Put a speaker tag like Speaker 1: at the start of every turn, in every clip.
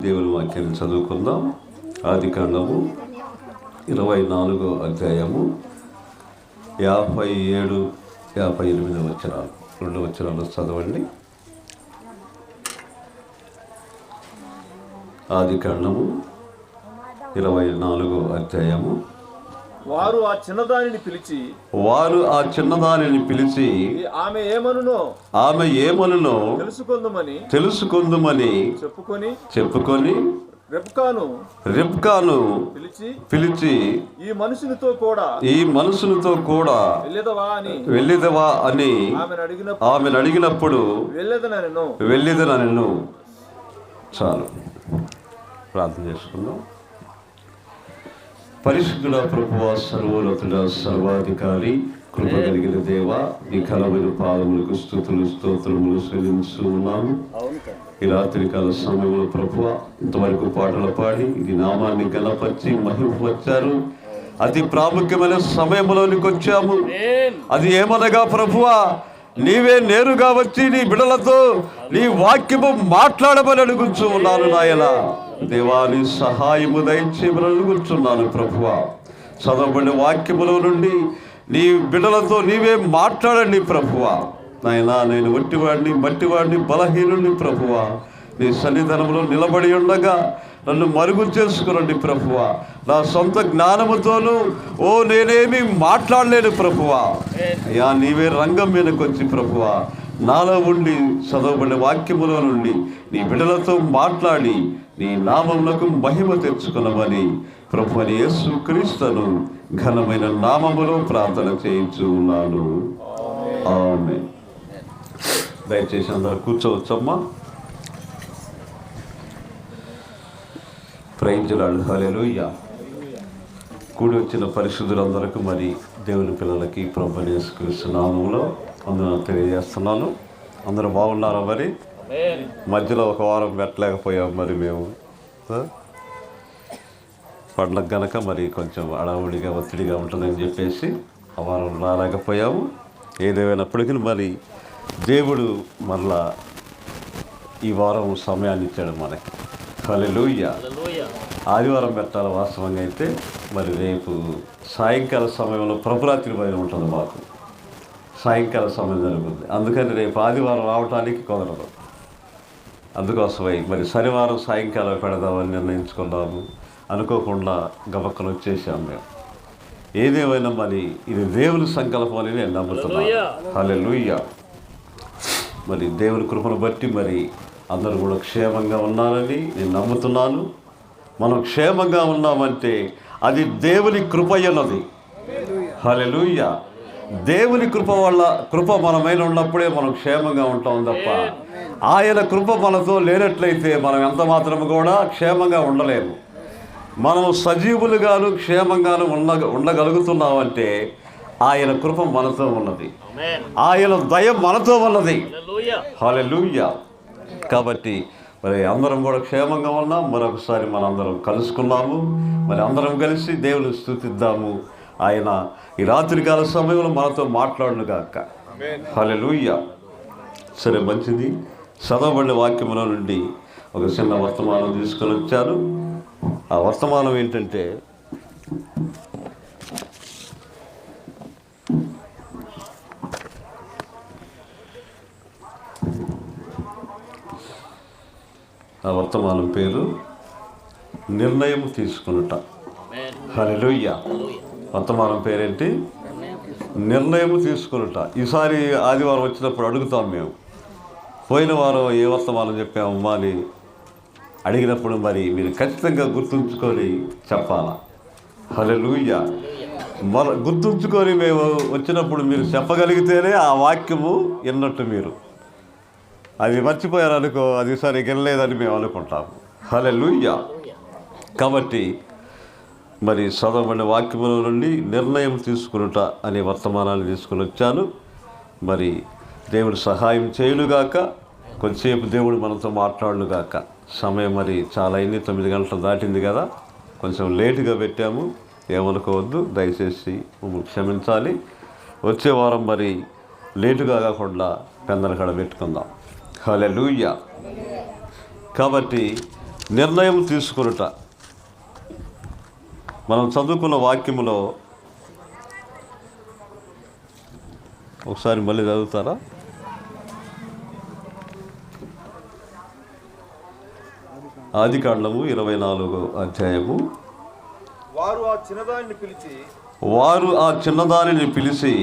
Speaker 1: దేవుని వాక్యాన్ని చదువుకుందాం. ఆదికాండము 24వ అధ్యాయము 57, 58 వచనాలు, 2 వచనాలు చదవండి. ఆదికాండము 24వ అధ్యాయము.
Speaker 2: వారు ఆ చిన్నదానిని పిలిచి ఆమె ఏమనునో
Speaker 1: తెలుసుకొందుమని చెప్పుకొని రిబ్కాను పిలిచి ఈ మనుషునితో కూడా వెళ్ళిదవా అని ఆమెను అడిగినప్పుడు వెళ్ళిదనెను. చాలు, ప్రార్థన చేసుకుందాం. పరిశుద్ధుడ ప్రభువా, సర్వోన్నతుడ, సర్వాధికారి, కృప కలిగిన దేవ, ఈ కలమైన పాదములకు స్తుతులు స్తోత్రములు చెల్లించున్నాము. ఈ రాత్రికాల సమయంలో ప్రభువా, ఇంతవరకు పాటలు పాడి ఇది నామాన్ని గణపరిచి మహిమపరిచారు. అతి ప్రాముఖ్యమైన సమయంలోనికి వచ్చాము. అది ఏమనగా ప్రభువా, నీవే నేరుగా వచ్చి నీ బిడ్డలతో నీ వాక్యము మాట్లాడమని అడుగుచూ ఉన్నాను. నాయన దేవాని సహాయము దయచేయమని అడుగుచున్నాను. ప్రభువా, చదవబడిన వాక్యములో నుండి నీ బిడ్డలతో నీవే మాట్లాడండి ప్రభువా. నాయనా, నేను మట్టివాడిని బలహీనుడిని ప్రభువా. నీ సన్నిధానంలో నిలబడి ఉండగా నన్ను మరుగు చేసుకురండి ప్రభువా. నా సొంత జ్ఞానముతోనూ నేనేమీ మాట్లాడలేను ప్రభువా. అయ్యా, నీవే రంగం మీదకి వచ్చి ప్రభువా నాలో ఉండి చదవబడిన వాక్యములో నుండి నీ బిడ్డలతో మాట్లాడి నీ నామములకు మహిమ తెచ్చుకునమని ప్రభువైన యేసు క్రీస్తును ఘనమైన నామములో ప్రార్థన చేయించు ఉన్నాను. ఆమేన్. దయచేసి అందరూ కూర్చోవచ్చమ్మా. Praise lord. హల్లెలూయా. కూడి వచ్చిన పరిశుద్ధులందరికీ, మరి దేవుని పిల్లలకి ప్రభువైన యేసు క్రీస్తు నామములో అందరూ తెలియజేస్తున్నాను. అందరూ బాగున్నారా? మరి మధ్యలో ఒక వారం పెట్టలేకపోయాం. మరి మేము పండగ గనక మరి కొంచెం అడవుడిగా ఒత్తిడిగా ఉంటుందని చెప్పేసి ఆ వారం రాలేకపోయాము. ఏదేమైనప్పటికీ మరి దేవుడు మరలా ఈ వారం సమయాన్ని ఇచ్చాడు మనకి. హల్లెలూయా. ఆదివారం పెట్టాలి వాస్తవంగా అయితే. మరి రేపు సాయంకాల సమయంలో ప్రభురాత్రి భయం ఉంటుంది మాకు. సాయంకాల సమయం జరుగుతుంది. అందుకని రేపు ఆదివారం రావడానికి కుదరదు. అందుకోసమై మరి శనివారం సాయంకాలం పెడదామని నిర్ణయించుకున్నాము. అనుకోకుండా గబక్కన వచ్చేసాము మేము. ఏదేమైనా మరి ఇది దేవుని సంకల్పం అని నేను నమ్ముతున్నాను. హల్లెలూయా. మరి దేవుని కృపను బట్టి మరి అందరూ కూడా క్షేమంగా ఉన్నారని నేను నమ్ముతున్నాను. మనం క్షేమంగా ఉన్నామంటే అది దేవుని కృప అన్నది. హల్లెలూయా. దేవుని కృప మన మీద ఉన్నప్పుడే మనం క్షేమంగా ఉంటాం తప్ప ఆయన కృప మనతో లేనట్లయితే మనం ఎంత మాత్రం కూడా క్షేమంగా ఉండలేము. మనం సజీవులుగాను క్షేమంగాను ఉండగలుగుతున్నామంటే ఆయన కృప మనతో ఉన్నది, ఆయన దయ మనతో ఉన్నది. హల్లెలూయా. కాబట్టి మరి అందరం కూడా క్షేమంగా ఉన్నాం. మరొకసారి మనందరం కలుసుకున్నాము. మరి అందరం కలిసి దేవుని స్తుతిద్దాము. ఆయన ఈ రాత్రికాల సమయంలో మనతో మాట్లాడును గాక. హల్లెలూయా. సరే, మంచిది. చదవబడిన వాక్యముల నుండి ఒక చిన్న వర్తమానం తీసుకొని వచ్చారు. ఆ వర్తమానం ఏంటంటే, ఆ వర్తమానం పేరు నిర్ణయం తీసుకునుట. హల్లెలూయా. వర్తమానం పేరేంటి? నిర్ణయం తీసుకునుట. ఈసారి ఆదివారం వచ్చినప్పుడు అడుగుతాం మేము, పోయిన వారం ఏ వర్తమానం చెప్పామమ్మా అని అడిగినప్పుడు మరి మీరు ఖచ్చితంగా గుర్తుంచుకొని చెప్పాలా. హల్లెలూయా. గుర్తుంచుకొని మేము వచ్చినప్పుడు మీరు చెప్పగలిగితేనే ఆ వాక్యము విన్నట్టు. మీరు అది మర్చిపోయారనుకో, అది సరే వినలేదని మేము అనుకుంటాము. హల్లెలూయా. కాబట్టి మరి చదవబడిన వాక్యముల నుండి నిర్ణయం తీసుకునుట అనే వర్తమానాన్ని తీసుకుని వచ్చాను. మరి దేవుడు సహాయం చేయునుగాక. కొంచెంసేపు దేవుడు మనతో మాట్లాడునుగాక. సమయం మరి చాలా అయింది, 9 గంటలు దాటింది కదా. కొంచెం లేటుగా పెట్టాము, ఏమనుకోవద్దు, దయచేసి క్షమించాలి. వచ్చే వారం మరి లేటుగా కాకుండా పెందల కాడ పెట్టుకుందాం. హల్లెలూయా. కాబట్టి నిర్ణయం తీసుకొనుట. మనం చదువుకున్న వాక్యములో ఒకసారి మళ్ళీ చదువుతారా? ఆదికాండము 24వ అధ్యాయము.
Speaker 2: వారు ఆ చిన్నదానిని పిలిచి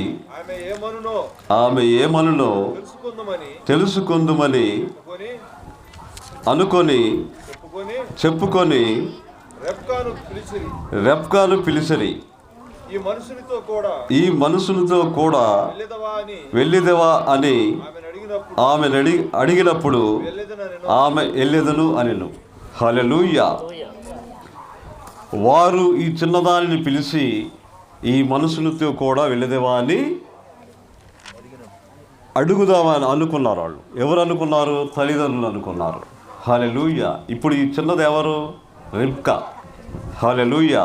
Speaker 2: ఆమె ఏమనునో తెలుసుకుందుమని అనుకొని చెప్పుకొని రెబ్కాను పిలిచిరి. ఈ మనుషులతో కూడా వెళ్ళిదవా అని ఆమె అడిగినప్పుడు ఆమె వెళ్ళెదను అనెను. హల్లెలూయా. వారు ఈ చిన్నదానిని పిలిచి ఈ మనుషులతో కూడా వెళ్ళదేవా అని అడుగుదామని అనుకున్నారు. వాళ్ళు ఎవరు అనుకున్నారు? తల్లిదండ్రులు అనుకున్నారు. హల్లెలూయా. ఇప్పుడు ఈ చిన్నది ఎవరు? రిబ్కా. హల్లెలూయా.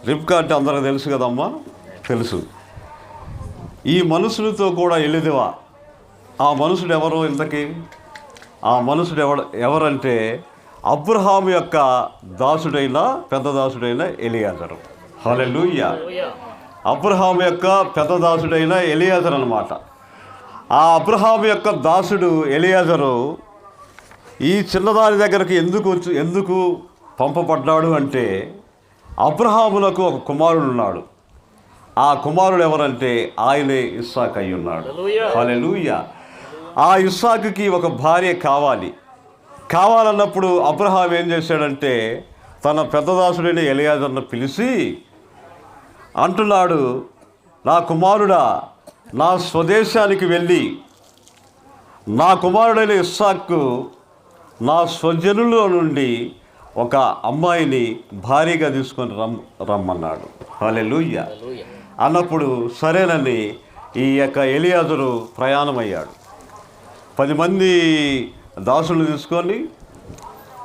Speaker 2: రిబ్కా అంటే అందరికి తెలుసు కదమ్మా, తెలుసు. ఈ మనుషులతో కూడా వెళ్ళేదివా. ఆ మనుషుడు ఎవరు ఇంతకీ? ఆ మనుషుడు ఎవరంటే అబ్రహాము యొక్క దాసుడైన పెద్ద దాసుడైన ఎలియాజరు. హల్లెలూయా. అబ్రహాము యొక్క పెద్ద దాసుడైన ఎలియాజరు అన్నమాట. ఆ అబ్రహాము యొక్క దాసుడు ఎలియాజరు ఈ చిన్నదాని దగ్గరికి ఎందుకు పంపబడ్డాడు అంటే, అబ్రహామునకు ఒక కుమారుడు ఉన్నాడు. ఆ కుమారుడు ఎవరంటే ఆయనే ఇస్సాకు అయి ఉన్నాడు. హల్లెలూయా. ఆ ఇస్సాకుకి ఒక భార్య కావాలన్నప్పుడు అబ్రహాం ఏం చేశాడంటే తన పెద్దదాసుడైన ఎలియాజర్ను పిలిచి అంటున్నాడు, నా కుమారుడా, నా స్వదేశానికి వెళ్ళి నా కుమారుడైన ఇస్సాకు నా స్వజనుల్లో నుండి ఒక అమ్మాయిని భారీగా తీసుకొని రమ్మన్నాడు. హల్లెలూయా. అన్నప్పుడు సరేనని ఈ యొక్క ఎలియాజరు ప్రయాణమయ్యాడు. 10 మంది దాసులు తీసుకొని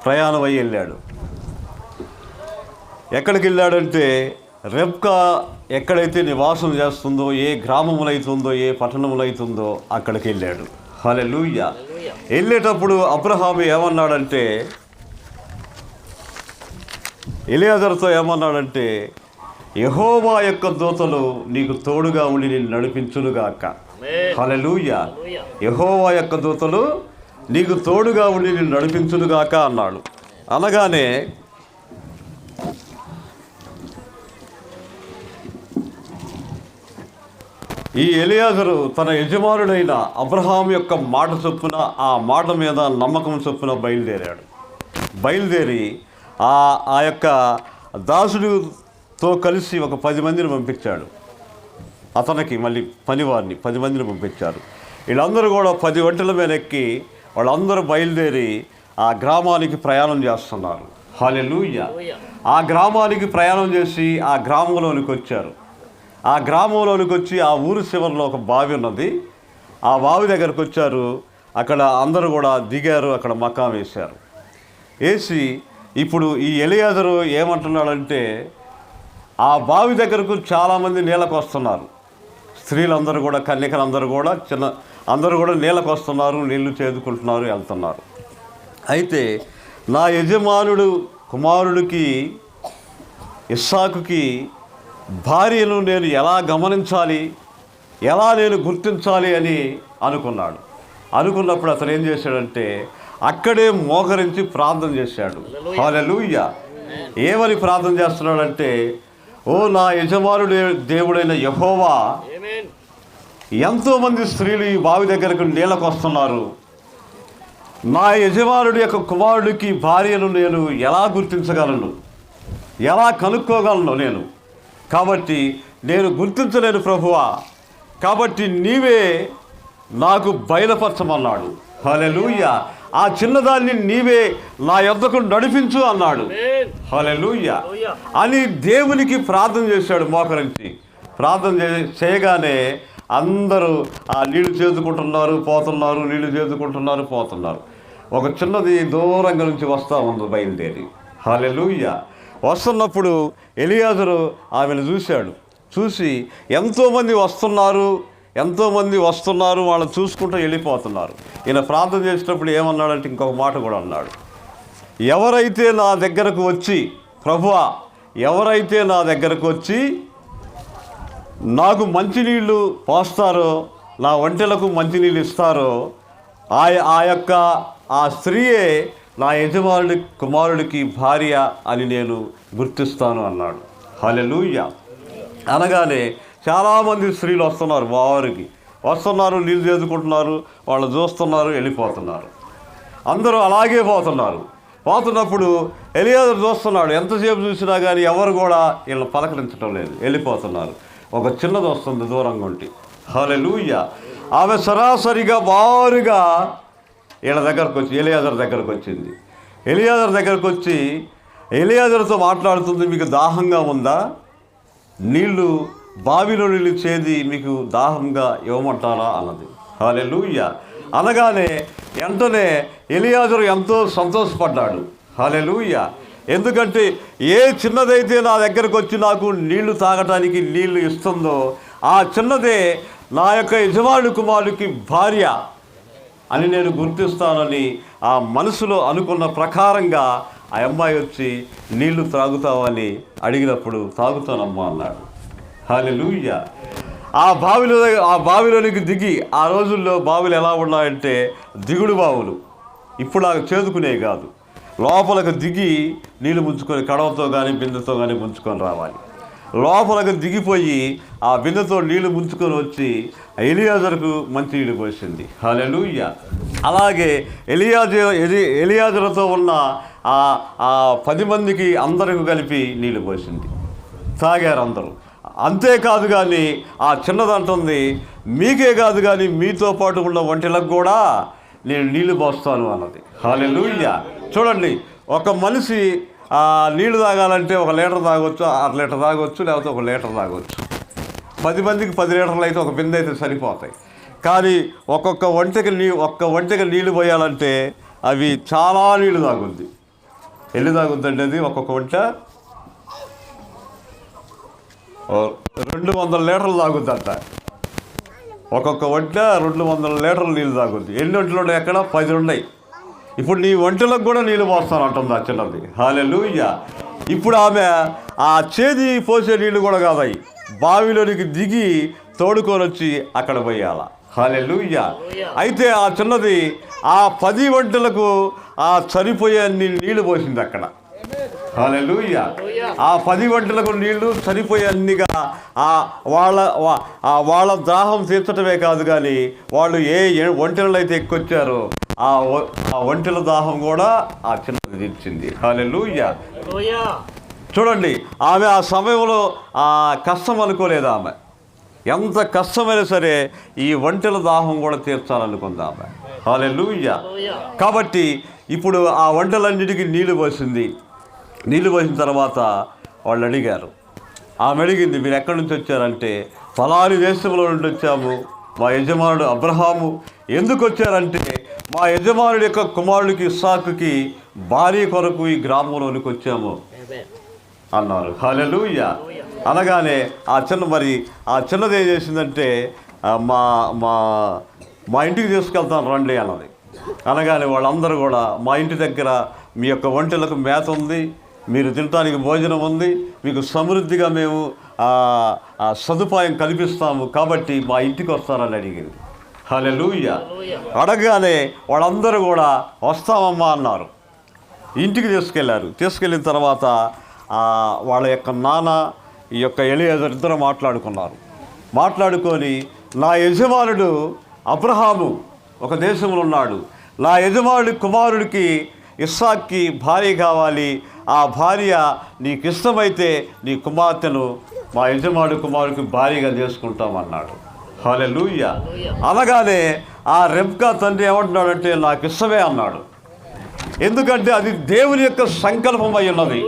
Speaker 2: ప్రయాణం అయ్యి వెళ్ళాడు. ఎక్కడికి వెళ్ళాడంటే రెబ్కా ఎక్కడైతే నివాసం చేస్తుందో, ఏ గ్రామములు అవుతుందో, ఏ పట్టణములు అవుతుందో అక్కడికి వెళ్ళాడు. హల్లెలూయా. వెళ్ళేటప్పుడు అబ్రహాము ఏమన్నాడంటే, ఎలియాజరుతో ఏమన్నాడంటే, యెహోవా యొక్క దూతలు నీకు తోడుగా ఉండి నిన్ను నడిపించునుగాక. హల్లెలూయా. యెహోవా యొక్క దూతలు నీకు తోడుగా ఉండి నిన్ను నడిపించునుగాక అన్నాడు. అనగానే ఈ ఎలియాజరు తన యజమానుడైన అబ్రహాం యొక్క మాట చొప్పున, ఆ మాట మీద నమ్మకం చొప్పున బయలుదేరి ఆ యొక్క దాసుడితో కలిసి ఒక 10 మందిని పంపించాడు. అతనికి మళ్ళీ పనివారిని 10 మందిని పంపించారు. వీళ్ళందరూ కూడా 10 ఒంటెల మీద ఎక్కి వాళ్ళందరూ బయలుదేరి ఆ గ్రామానికి ప్రయాణం చేస్తున్నారు. హల్లెలూయా. ఆ గ్రామానికి ప్రయాణం చేసి ఆ గ్రామంలోనికి వచ్చారు. ఆ గ్రామంలోనికి వచ్చి ఆ ఊరు చివరిలో ఒక బావి ఉన్నది. ఆ బావి దగ్గరకు వచ్చారు. అక్కడ అందరూ కూడా దిగారు. అక్కడ మకాం వేశారు. వేసి ఇప్పుడు ఈ ఎలియాజరు ఏమంటున్నాడంటే, ఆ బావి దగ్గరకు చాలామంది నీళ్ళకు వస్తున్నారు. స్త్రీలందరూ కూడా, కన్యకలందరూ కూడా, అందరూ కూడా నీళ్ళకు వస్తున్నారు, నీళ్లు చేదుకుంటున్నారు, వెళ్తున్నారు. అయితే నా యజమానుడు కుమారుడికి ఇస్సాకుకి భార్యను నేను ఎలా గమనించాలి, ఎలా నేను గుర్తించాలి అని అనుకున్నప్పుడు అతను ఏం చేశాడంటే అక్కడే మోకరించి ప్రార్థన చేశాడు. హల్లెలూయా. ఏమని ప్రార్థన చేస్తున్నాడంటే, ఓ నా యజమానుడు దేవుడైన యెహోవా, ఎంతోమంది స్త్రీలు ఈ బావి దగ్గరకు నీళ్ళకు వస్తున్నారు. నా యజమానుడి యొక్క కుమారుడికి భార్యను నేను ఎలా గుర్తించగలను, ఎలా కనుక్కోగలను నేను? కాబట్టి నేను గుర్తించలేను ప్రభువా, కాబట్టి నీవే నాకు బయలుపరచమన్నాడు. హల్లెలూయా. ఆ చిన్నదాన్ని నీవే నా యొద్దకు నడిపించు అన్నాడు. హల్లెలూయా అని దేవునికి ప్రార్థన చేశాడు. మోకరించి ప్రార్థన చేయగానే అందరూ ఆ నీళ్లు చేదుకుంటున్నారు, పోతున్నారు, నీళ్లు చేదుకుంటున్నారు, పోతున్నారు. ఒక చిన్నది దూరంగా నుంచి వస్తూ ఉంది బయలుదేరి. హల్లెలూయా. వస్తున్నప్పుడు ఎలియాజరు ఆమెను చూసి ఎంతోమంది వస్తున్నారు, వాళ్ళని చూసుకుంటూ వెళ్ళిపోతున్నారు. ఈయన ప్రార్థన చేసేటప్పుడు ఏమన్నాడంటే ఇంకొక మాట కూడా అన్నాడు. ఎవరైతే నా దగ్గరకు వచ్చి ప్రభువా, ఎవరైతే నా దగ్గరకు వచ్చి నాకు మంచినీళ్ళు పోస్తారో, నా ఒంటెలకు మంచినీళ్ళు ఇస్తారో ఆ స్త్రీయే నా యజమానుడి కుమారుడికి భార్య అని నేను గుర్తిస్తాను అన్నాడు. హల్లెలూయా. అనగానే చాలామంది స్త్రీలు వస్తున్నారు, వారికి వస్తున్నారు, నీళ్ళు చేదుకుంటున్నారు, వాళ్ళు చూస్తున్నారు, వెళ్ళిపోతున్నారు. అందరూ అలాగే పోతున్నప్పుడు ఎలియాజరు చూస్తున్నాడు. ఎంతసేపు చూసినా కానీ ఎవరు కూడా వీళ్ళని పలకరించడం లేదు, వెళ్ళిపోతున్నారు. ఒక చిన్నది వస్తుంది దూరంగా ఉండి. హల్లెలూయా. ఆమె సరాసరిగా బారుగా వీళ్ళ దగ్గరకు వచ్చి ఎలియాజరు దగ్గరకు వచ్చింది. ఎలియాజరు దగ్గరకు వచ్చి ఎలియాజరుతో మాట్లాడుతుంది. మీకు దాహంగా ఉందా? నీళ్లు బావిలో నీళ్ళు చేది మీకు దాహంగా ఇవ్వమంటారా అన్నది. హల్లెలూయా. అనగానే వెంటనే ఎలియాజరు ఎంతో సంతోషపడ్డాడు. హల్లెలూయా. ఎందుకంటే ఏ చిన్నదైతే నా దగ్గరకు వచ్చి నాకు నీళ్లు తాగటానికి నీళ్లు ఇస్తుందో ఆ చిన్నదే నా యొక్క యజమానుడి కుమారుడికి భార్య అని నేను గుర్తిస్తానని ఆ మనసులో అనుకున్న ప్రకారంగా ఆ అమ్మాయి వచ్చి నీళ్లు త్రాగుతావని అడిగినప్పుడు తాగుతానమ్మా అన్నాడు. హల్లెలూయా. ఆ బావిలోనికి దిగి, ఆ రోజుల్లో బావిలు ఎలా ఉన్నాయంటే దిగుడు బావులు, ఇప్పుడు చేదుకునేవి కాదు. లోపలికి దిగి నీళ్ళు ముంచుకొని కడవతో కానీ బిందెతో కానీ ముంచుకొని రావాలి. లోపలికి దిగిపోయి ఆ బిందెతో నీళ్లు ముంచుకొని వచ్చి ఎలియాజరుకు మంచి నీళ్ళు పోసింది. హల్లెలూయా. అలాగే ఎలియాజరుతో ఉన్న ఆ 10 మందికి అందరికి కలిపి నీళ్ళు పోసింది, తాగారు అందరూ. అంతేకాదు కానీ ఆ చిన్నదంటుంది, మీకే కాదు కానీ మీతో పాటు ఉన్న ఒంటెలకు కూడా నేను నీళ్లు పోస్తాను అన్నది. హల్లెలూయా. చూడండి, ఒక మనిషి నీళ్లు తాగాలంటే 1 లీటర్ తాగొచ్చు, 1/2 లీటర్ తాగొచ్చు, లేకపోతే 1 లీటర్ తాగొచ్చు. 10 మందికి 10 లీటర్లు అయితే ఒక బిందె అయితే సరిపోతాయి. కానీ ఒక్క ఒంటెకి నీళ్లు పోయాలంటే అవి చాలా నీళ్లు తాగుద్ది. ఎన్ని తాగుద్దండి అది? ఒక్కొక్క వంట 200 లీటర్లు తాగుద్దంట. ఒక్కొక్క వంట 200 లీటర్లు నీళ్ళు తాగుద్ది. ఎన్ని ఒంటలు ఉన్నాయి? ఎక్కడ 10 ఉన్నాయి. ఇప్పుడు నీ ఒంటలకు కూడా నీళ్ళు పోస్తాను అంటుంది ఆ చిన్నది. హల్లెలూయా. ఇప్పుడు ఆమె ఆ చేది పోసే నీళ్ళు కూడా కాదాయి, బావిలోనికి దిగి తోడుకొని వచ్చి అక్కడ పోయాల. హల్లెలూయా. అయితే ఆ చిన్నది ఆ 10 ఒంటలకు సరిపోయే నీళ్లు పోసింది అక్కడ. హల్లెలూయా. ఆ 10 ఒంటలకు నీళ్లు సరిపోయే అన్నిగా వాళ్ళ దాహం తీర్చడమే కాదు కానీ వాళ్ళు ఏ ఒంటెలు అయితే ఎక్కువచ్చారో ఆ ఒంటెల దాహం కూడా ఆ చిన్నది తీర్చింది. హల్లెలూయా. చూడండి, ఆమె ఆ సమయంలో ఆ కష్టం అనుకోలేదు. ఆమె ఎంత కష్టమైనా సరే ఈ ఒంటెల దాహం కూడా తీర్చాలనుకుంది ఆమె. హల్లెలూయా. కాబట్టి ఇప్పుడు ఆ ఒంటెలన్నిటికీ నీళ్లు పోసింది. నీళ్ళు పోసిన తర్వాత వాళ్ళు అడిగారు. ఆమె అడిగింది, మీరు ఎక్కడి నుంచి వచ్చారంటే ఫలాని దేశంలో నుండి వచ్చాము, మా యజమానుడు అబ్రహాము. ఎందుకు వచ్చారంటే మా యజమానుడి యొక్క కుమారుడికి ఇస్సాకుకి భార్య కొరకు ఈ గ్రామంలోనికి వచ్చాము అన్నారు. హల్లెలూయా. అనగానే ఆ చిన్నది ఏం చేసిందంటే మా మా మా ఇంటికి తీసుకెళ్తాను రండి అన్నది. అనగానే వాళ్ళందరూ కూడా మా ఇంటి దగ్గర మీ యొక్క ఒంటెలకు మేత ఉంది, మీరు తినడానికి భోజనం ఉంది, మీకు సమృద్ధిగా మేము సదుపాయం కల్పిస్తాము, కాబట్టి మా ఇంటికి వస్తారని అడిగింది. హల్లెలూయా. అడగగానే వాళ్ళందరూ కూడా వస్తామమ్మా అన్నారు. ఇంటికి తీసుకెళ్ళిన తర్వాత వాళ్ళ యొక్క నాన్న ఈ యొక్క ఎలియాజరు ఇద్దరు మాట్లాడుకొని నా యజమానుడు అబ్రహాము ఒక దేశంలో ఉన్నాడు, నా యజమానుడి కుమారుడికి ఇస్సాక్కి భార్య కావాలి, ఆ భార్య నీకు ఇష్టమైతే నీ కుమార్తెను మా యజమానుడి కుమారుడికి భార్యగా చేసుకుంటామన్నాడు. హల్లెలూయా. అనగానే ఆ రెబ్కా తండ్రి ఏమంటున్నాడంటే నాకు ఇష్టమే అన్నాడు. ఎందుకంటే అది దేవుని యొక్క సంకల్పం అయి ఉన్నది.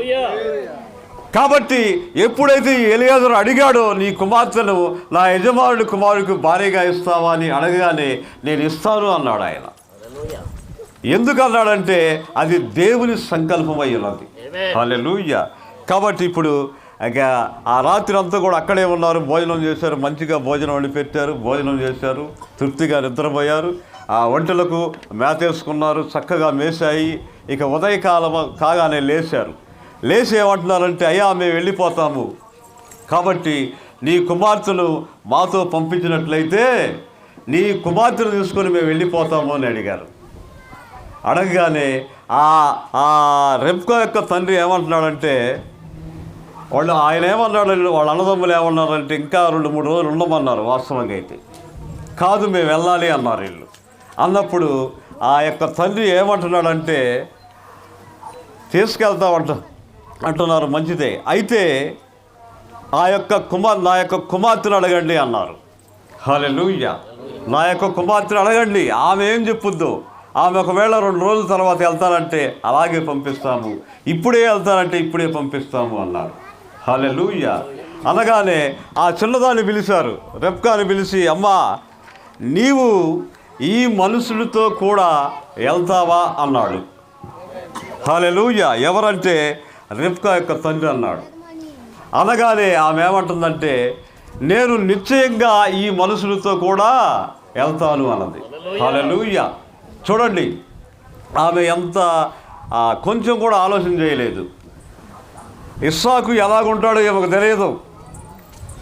Speaker 2: కాబట్టి ఎప్పుడైతే ఎలియాజరు అడిగాడో నీ కుమార్తెను నా యజమానుడి కుమారుడికి భార్యగా ఇస్తావా అని అడగగానే నేను ఇస్తాను అన్నాడు ఆయన. ఎందుకు అన్నాడంటే అది దేవుని సంకల్పం అయి ఉన్నది. హల్లెలూయా. కాబట్టి ఇప్పుడు ఆ రాత్రి అంతా కూడా అక్కడే ఉన్నారు, భోజనం చేశారు, మంచిగా భోజనం వండి పెట్టారు, భోజనం చేశారు, తృప్తిగా నిద్రపోయారు, ఆ ఒంటెలకు మేత వేసుకున్నారు, చక్కగా మేసాయి, ఇక ఉదయకాలం కాగానే లేచారు. లేచి ఏమంటున్నారంటే, అయ్యా మేము వెళ్ళిపోతాము, కాబట్టి నీ కుమార్తెను మాతో పంపించినట్లయితే నీ కుమార్తెను తీసుకొని మేము వెళ్ళిపోతాము అని అడిగారు. అడగగానే ఆ రెబ్కా యొక్క తండ్రి ఏమంటున్నాడంటే, ఆయన ఏమన్నాడు, వాళ్ళ అన్నదమ్ములు ఏమన్నారంటే ఇంకా 2-3 రోజులు ఉండమన్నారు. వాస్తవంగా అయితే కాదు, మేము వెళ్ళాలి అన్నారు వీళ్ళు. అన్నప్పుడు ఆ యొక్క తండ్రి ఏమంటున్నాడంటే, అంటున్నారు, మంచిదే, అయితే నా యొక్క కుమార్తెను అడగండి అన్నారు. హల్లెలూయా. నా యొక్క కుమార్తెను అడగండి, ఆమె ఏం చెప్పుద్దో. ఆమె ఒకవేళ 2 రోజుల తర్వాత వెళ్తానంటే అలాగే పంపిస్తాము, ఇప్పుడే వెళ్తానంటే ఇప్పుడే పంపిస్తాము అన్నారు. హల్లెలూయా. అనగానే ఆ చిన్నదాన్ని పిలిచారు, రెబ్కాని పిలిచి, అమ్మా నీవు ఈ మనుషులతో కూడా వెళ్తావా అన్నాడు. హల్లెలూయా. ఎవరంటే రెబ్కా యొక్క తండ్రి అన్నాడు. అనగానే ఆమె ఏమంటుందంటే, నేను నిశ్చయంగా ఈ మనుషులతో కూడా వెళ్తాను అన్నది. హల్లెలూయా. చూడండి, ఆమె ఎంత కొంచెం కూడా ఆలోచన చేయలేదు. ఇస్సాకు ఎలాగుంటాడో ఏమకు తెలియదు.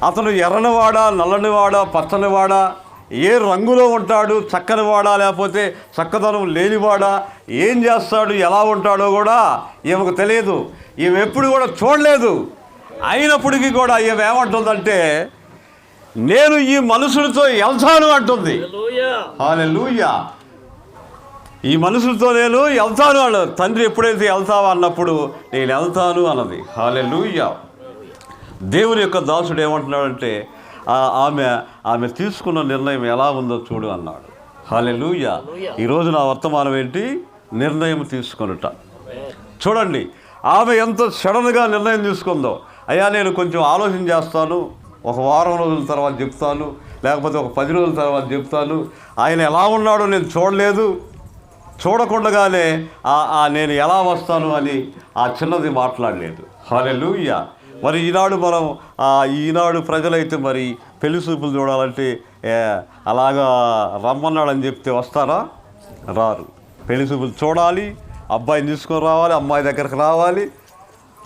Speaker 2: అతను ఎర్రనివాడా, నల్లనివాడా, పచ్చనివాడా, ఏ రంగులో ఉంటాడు, చక్కనివాడా లేకపోతే చక్కదనం లేనివాడా, ఏం చేస్తాడు, ఎలా ఉంటాడో కూడా ఈమెకు తెలియదు. ఈమె ఎప్పుడు కూడా చూడలేదు. అయినప్పటికీ కూడా ఈమె ఏమంటుందంటే, నేను ఈ మనుషులతో వెళ్తాను అంటుంది. హల్లెలూయా. ఈ మనుషులతో నేను వెళ్తాను అన్నది. తండ్రి ఎప్పుడైతే వెళ్తావా అన్నప్పుడు నేను వెళ్తాను అన్నది. హల్లెలూయా. దేవుని యొక్క దాసుడు ఏమంటున్నాడంటే, ఆమె తీసుకున్న నిర్ణయం ఎలా ఉందో చూడు అన్నాడు. హల్లెలూయా. ఈరోజు నా వర్తమానం ఏంటి? నిర్ణయం తీసుకొనుట. చూడండి, ఆమె ఎంత సడన్గా నిర్ణయం తీసుకుందో. అయ్యా నేను కొంచెం ఆలోచన చేస్తాను, 1 వారం రోజుల తర్వాత చెప్తాను, లేకపోతే 10 రోజుల తర్వాత చెప్తాను, ఆయన ఎలా ఉన్నాడో నేను చూడలేదు, చూడకుండగానే నేను ఎలా వస్తాను అని ఆ చిన్నది మాట్లాడలేదు. హల్లెలూయా. మరి ఈనాడు ప్రజలైతే మరి పెళ్లి చూపులు చూడాలంటే అలాగా రమ్మన్నాడని చెప్తే వస్తారా? రారు. పెళ్లి చూపులు చూడాలి, అబ్బాయిని తీసుకొని రావాలి, అమ్మాయి దగ్గరకు రావాలి,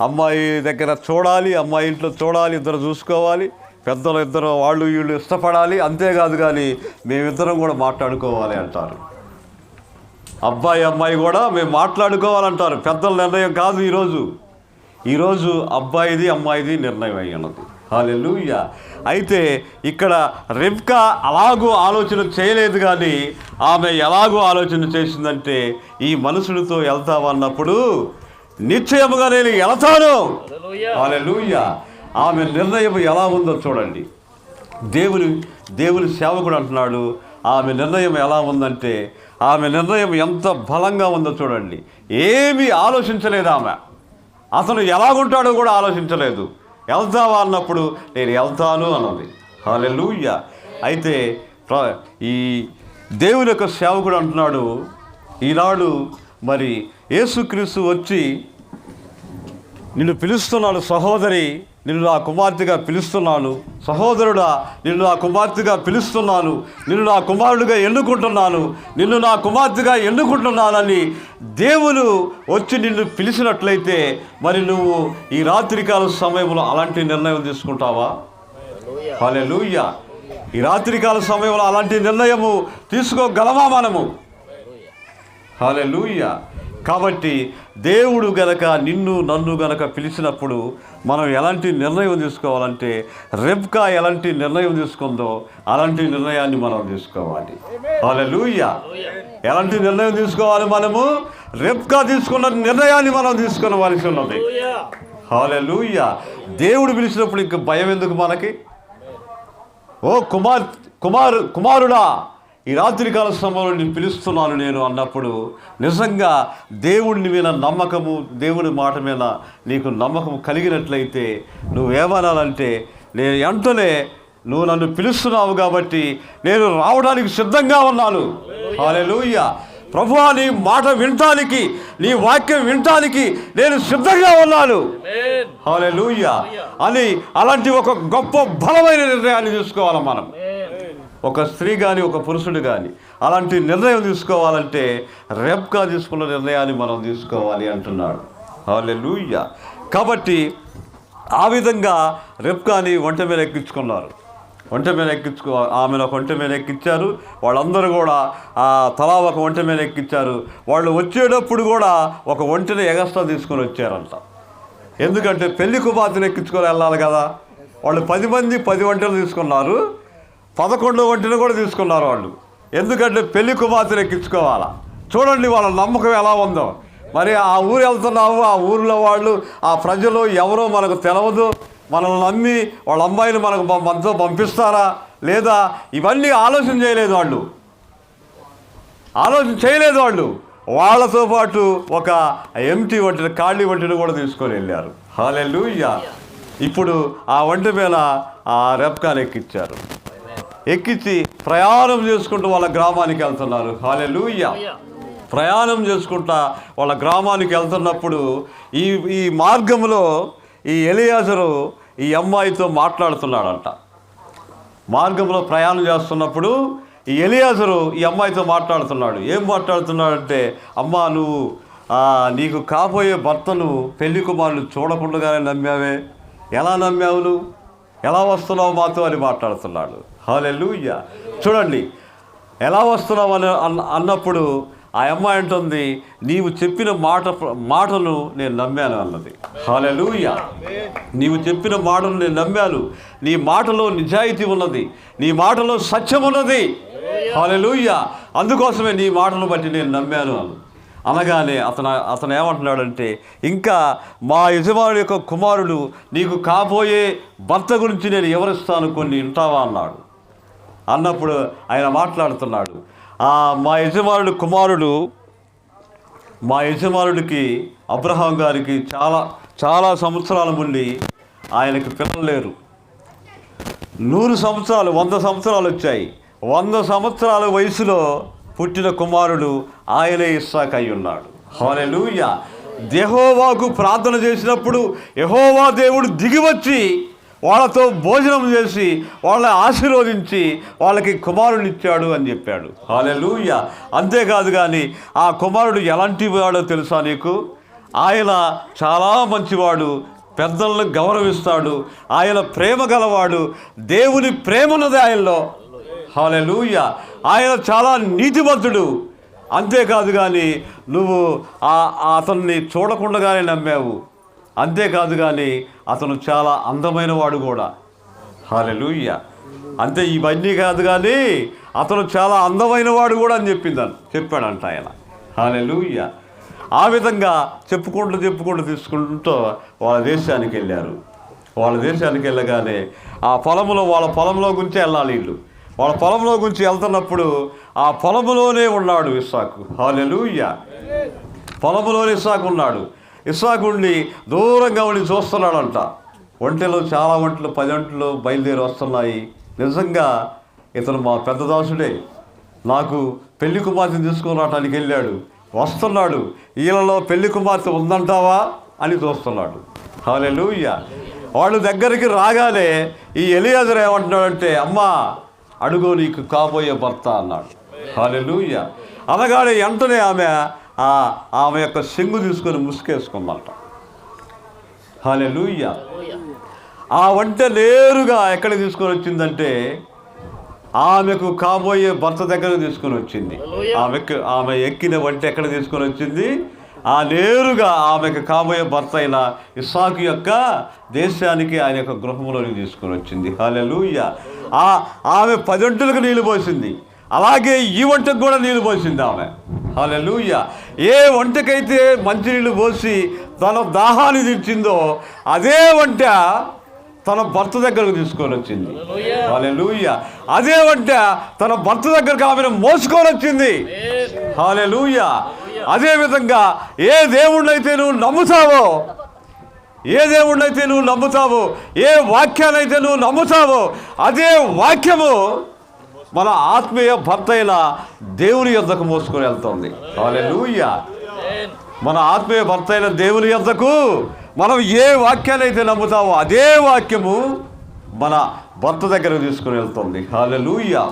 Speaker 2: అమ్మాయి దగ్గర చూడాలి, అమ్మాయి ఇంట్లో చూడాలి, ఇద్దరు చూసుకోవాలి, పెద్దలు ఇద్దరు వాళ్ళు వీళ్ళు ఇష్టపడాలి. అంతేకాదు కానీ మేమిద్దరం కూడా మాట్లాడుకోవాలి అంటారు. అబ్బాయి అమ్మాయి కూడా మేము మాట్లాడుకోవాలంటారు. పెద్దల నిర్ణయం కాదు ఈరోజు అబ్బాయిది అమ్మాయిది నిర్ణయం అయి ఉన్నది. హల్లెలూయా. అయితే ఇక్కడ రెబ్కా అలాగూ ఆలోచన చేయలేదు, కానీ ఆమె ఎలాగూ ఆలోచన చేసిందంటే, ఈ మనుషులతో వెళ్తామన్నప్పుడు నిశ్చయముగా నేను వెళ్తాను. హల్లెలూయా. ఆమె నిర్ణయం ఎలా ఉందో చూడండి. దేవుని సేవకుడు అంటున్నాడు, ఆమె నిర్ణయం ఎలా ఉందంటే, ఆమె నిర్ణయం ఎంత బలంగా ఉందో చూడండి. ఏమీ ఆలోచించలేదు ఆమె. అతను ఎలాగుంటాడో కూడా ఆలోచించలేదు. వెళ్తావా అన్నప్పుడు నేను వెళ్తాను అన్నది. హల్లెలూయా. అయితే ఈ దేవుని యొక్క సేవకుడు అంటున్నాడు, ఈనాడు మరి యేసుక్రీస్తు వచ్చి నిన్ను పిలుస్తున్నాడు, సహోదరి నిన్ను నా కుమార్తెగా పిలుస్తున్నాను, సహోదరుడా నిన్ను నా కుమార్తెగా పిలుస్తున్నాను, నిన్ను నా కుమారుడిగా ఎన్నుకుంటున్నాను, నిన్ను నా కుమార్తెగా ఎన్నుకుంటున్నానని దేవుడు వచ్చి నిన్ను పిలిచినట్లయితే మరి నువ్వు ఈ రాత్రికాల సమయంలో అలాంటి నిర్ణయం తీసుకుంటావా? హల్లెలూయా. ఈ రాత్రికాల సమయంలో అలాంటి నిర్ణయము తీసుకోగలమా మనము? హల్లెలూయా. కాబట్టి దేవుడు గనక నన్ను గనక పిలిచినప్పుడు మనం ఎలాంటి నిర్ణయం తీసుకోవాలంటే, రెబ్కా ఎలాంటి నిర్ణయం తీసుకుందో అలాంటి నిర్ణయాన్ని మనం తీసుకోవాలి. హల్లెలూయా. ఎలాంటి నిర్ణయం తీసుకోవాలి మనము? రెబ్కా తీసుకున్న నిర్ణయాన్ని మనం తీసుకోవలసి ఉన్నది. హల్లెలూయా. దేవుడు పిలిచినప్పుడు ఇంక భయం ఎందుకు మనకి? ఓ కుమారుడా ఈ రాత్రికాల సమయంలో నేను పిలుస్తున్నాను నేను అన్నప్పుడు నిజంగా దేవుడిని మీద నమ్మకము, దేవుడి మాట మీద నీకు నమ్మకం కలిగినట్లయితే నువ్వేమనాలంటే, నేను వెంటనే నువ్వు నన్ను పిలుస్తున్నావు కాబట్టి నేను రావడానికి సిద్ధంగా ఉన్నాను. హల్లెలూయా. ప్రభువా నీ మాట వినటానికి, నీ వాక్యం వినటానికి నేను సిద్ధంగా ఉన్నాను. హల్లెలూయా అని అలాంటి ఒక గొప్ప బలమైన నిర్ణయాన్ని తీసుకోవాలి మనం. ఒక స్త్రీ కానీ ఒక పురుషుడు కానీ అలాంటి నిర్ణయం తీసుకోవాలంటే రెబ్కా తీసుకున్న నిర్ణయాన్ని మనం తీసుకోవాలి అంటున్నాడు. హల్లెలూయా. కాబట్టి ఆ విధంగా రెబ్కాని ఒంటె మీద ఎక్కించుకున్నారు. ఆమెను ఒక ఒంటె మీద ఎక్కించారు. వాళ్ళందరూ కూడా తలా ఒక ఒంటె మీద ఎక్కించారు. వాళ్ళు వచ్చేటప్పుడు కూడా ఒక ఒంటెని ఎగస్ట్రా తీసుకొని వచ్చారంట. ఎందుకంటే పెళ్లి కుమార్తెను ఎక్కించుకొని వెళ్ళాలి కదా. వాళ్ళు 10 మంది 10 ఒంటెలు తీసుకున్నారు, 11వ ఒంటెను కూడా తీసుకున్నారు వాళ్ళు. ఎందుకంటే పెళ్లి కుమార్తెను ఎక్కించుకోవాలా. చూడండి వాళ్ళ నమ్మకం ఎలా ఉందో. మరి ఆ ఊరు వెళ్తున్నాము, ఆ ఊరిలో వాళ్ళు ఆ ప్రజలు ఎవరో మనకు తెలవదు, మనల్ని నమ్మి వాళ్ళ అమ్మాయిని మనతో పంపిస్తారా లేదా, ఇవన్నీ ఆలోచన చేయలేదు వాళ్ళు. వాళ్ళతో పాటు ఒక ఎంటీ ఒంటెని, ఖాళీ ఒంటెని కూడా తీసుకొని వెళ్ళారు. హల్లెలూయా. ఇప్పుడు ఆ ఒంటె మీద ఆ రెబ్కాని ఎక్కించారు. ఎక్కించి ప్రయాణం చేసుకుంటూ వాళ్ళ గ్రామానికి వెళ్తున్నారు. హల్లెలూయా. ప్రయాణం చేసుకుంటా వాళ్ళ గ్రామానికి వెళ్తున్నప్పుడు ఈ మార్గంలో ఈ ఎలియాజరు ఈ అమ్మాయితో మాట్లాడుతున్నాడంట. మార్గంలో ప్రయాణం చేస్తున్నప్పుడు ఈ ఎలియాజరు ఈ అమ్మాయితో మాట్లాడుతున్నాడు. ఏం మాట్లాడుతున్నాడంటే, అమ్మా నువ్వు నీకు కాబోయే భర్తను పెళ్లి కుమారులు చూడకుండానే నమ్మావే, ఎలా నమ్మావు, నువ్వు ఎలా వస్తున్నావు మాతో అని మాట్లాడుతున్నాడు. హల్లెలూయా. చూడండి, ఎలా వస్తున్నావు అన్నప్పుడు ఆ అమ్మాయి అంటుంది, నీవు చెప్పిన మాటను నేను నమ్మాను అన్నది. హల్లెలూయా. నీవు చెప్పిన మాటను నేను నమ్మాను. నీ మాటలో నిజాయితీ ఉన్నది, నీ మాటలో సత్యం ఉన్నది. హల్లెలూయా. అందుకోసమే నీ మాటను బట్టి నేను నమ్మాను అనగానే అతను ఏమంటున్నాడంటే, ఇంకా మా యజమానుడి యొక్క కుమారుడు నీకు కాబోయే భర్త గురించి నేను వివరిస్తాను, కొన్ని వింటావా అన్నాడు. అన్నప్పుడు ఆయన మాట్లాడుతున్నాడు, మా యజమానుడికి అబ్రహాం గారికి చాలా సంవత్సరాల నుండి ఆయనకు పిల్లలు లేరు. 100 సంవత్సరాలు 100 సంవత్సరాలు వచ్చాయి. 100 సంవత్సరాల వయసులో పుట్టిన కుమారుడు ఆయనే ఇస్సాకు అయి ఉన్నాడు. హల్లెలూయా. యెహోవాకు ప్రార్థన చేసినప్పుడు యెహోవా దేవుడు దిగివచ్చి వాళ్ళతో భోజనం చేసి వాళ్ళని ఆశీర్వదించి వాళ్ళకి కుమారుని ఇచ్చాడు అని చెప్పాడు. హల్లెలూయా. అంతేకాదు కానీ ఆ కుమారుడు ఎలాంటి వాడో తెలుసా నీకు? ఆయన చాలా మంచివాడు, పెద్దలను గౌరవిస్తాడు, ఆయన ప్రేమ గలవాడు, దేవుని ప్రేమ ఉన్నది ఆయనలో. హల్లెలూయా. ఆయన చాలా నీతిమంతుడు. అంతేకాదు కానీ నువ్వు అతన్ని చూడకుండానే నమ్మావు. అంతేకాదు కానీ అతను చాలా అందమైన వాడు కూడా. హల్లెలూయా. అంతే, ఇవన్నీ కాదు కానీ అతను చాలా అందమైన వాడు కూడా అని చెప్పాడంట ఆయన. హల్లెలూయా. ఆ విధంగా చెప్పుకుంటూ తీసుకుంటూ వాళ్ళ దేశానికి వెళ్ళారు. వాళ్ళ దేశానికి వెళ్ళగానే వాళ్ళ పొలంలో గురించి వెళ్ళాలి వీళ్ళు. వాళ్ళ పొలంలో గురించి వెళ్తున్నప్పుడు ఆ పొలంలోనే ఉన్నాడు ఇస్సాకు. హల్లెలూయా. పొలంలోనే ఇస్సాకు ఉన్నాడు. ఇస్సాకు ఉండి దూరంగా ఉండి చూస్తున్నాడంట. చాలా ఒంటెలు 10 ఒంటెలు బయలుదేరి వస్తున్నాయి. నిజంగా ఇతను మా పెద్ద దాసుడే, నాకు పెళ్లి కుమార్తెను తీసుకొని రావడానికి వెళ్ళాడు, వస్తున్నాడు, వీళ్ళలో పెళ్లి కుమార్తె ఉందంటావా అని చూస్తున్నాడు. హల్లెలూయా. వాళ్ళు దగ్గరికి రాగానే ఈ ఎలియాజరు ఏమంటున్నాడంటే, అమ్మా అడుగు నీకు కాబోయే భర్త అన్నాడు. హల్లెలూయా. అనగానే వెంటనే ఆమె యొక్క సింగు తీసుకొని ముసుకేసుకుందంట. హల్లెలూయా. ఆ వంట నేరుగా ఎక్కడికి తీసుకొని వచ్చిందంటే ఆమెకు కాబోయే భర్త దగ్గర తీసుకొని వచ్చింది. ఆమె ఎక్కిన వంట ఎక్కడ తీసుకొని వచ్చింది? నేరుగా ఆమెకు కాబోయే భర్త అయిన ఇస్సాకు యొక్క దేశానికి, ఆయన యొక్క గృహంలోకి తీసుకొని వచ్చింది. హల్లెలూయా. ఆమె 10 ఒంటెలకు నీళ్ళు పోసింది, అలాగే ఈ వంటకు కూడా నీళ్ళు పోసింది ఆమె. హల్లెలూయా. ఏ వంటకైతే మంచినీళ్ళు పోసి తన దాహాన్ని తీర్చిందో అదే వంట తన భర్త దగ్గరకు తీసుకొని వచ్చింది. హల్లెలూయా. అదే వంట తన భర్త దగ్గరకు ఆమెను మోసుకొని వచ్చింది. హల్లెలూయా. అదేవిధంగా ఏ దేవుణ్ణైతే నువ్వు నమ్ముతావో, ఏ వాక్యాలైతే నువ్వు నమ్ముతావో అదే వాక్యము మన ఆత్మీయ భర్త అయిన దేవుని యొద్దకు మోసుకొని వెళ్తుంది. హల్లెలూయా. మన ఆత్మీయ భర్త అయిన దేవుని యొద్దకు మనం ఏ వాక్యాలైతే నమ్ముతామో అదే వాక్యము మన భర్త దగ్గరకు తీసుకుని వెళ్తుంది. హల్లెలూయా.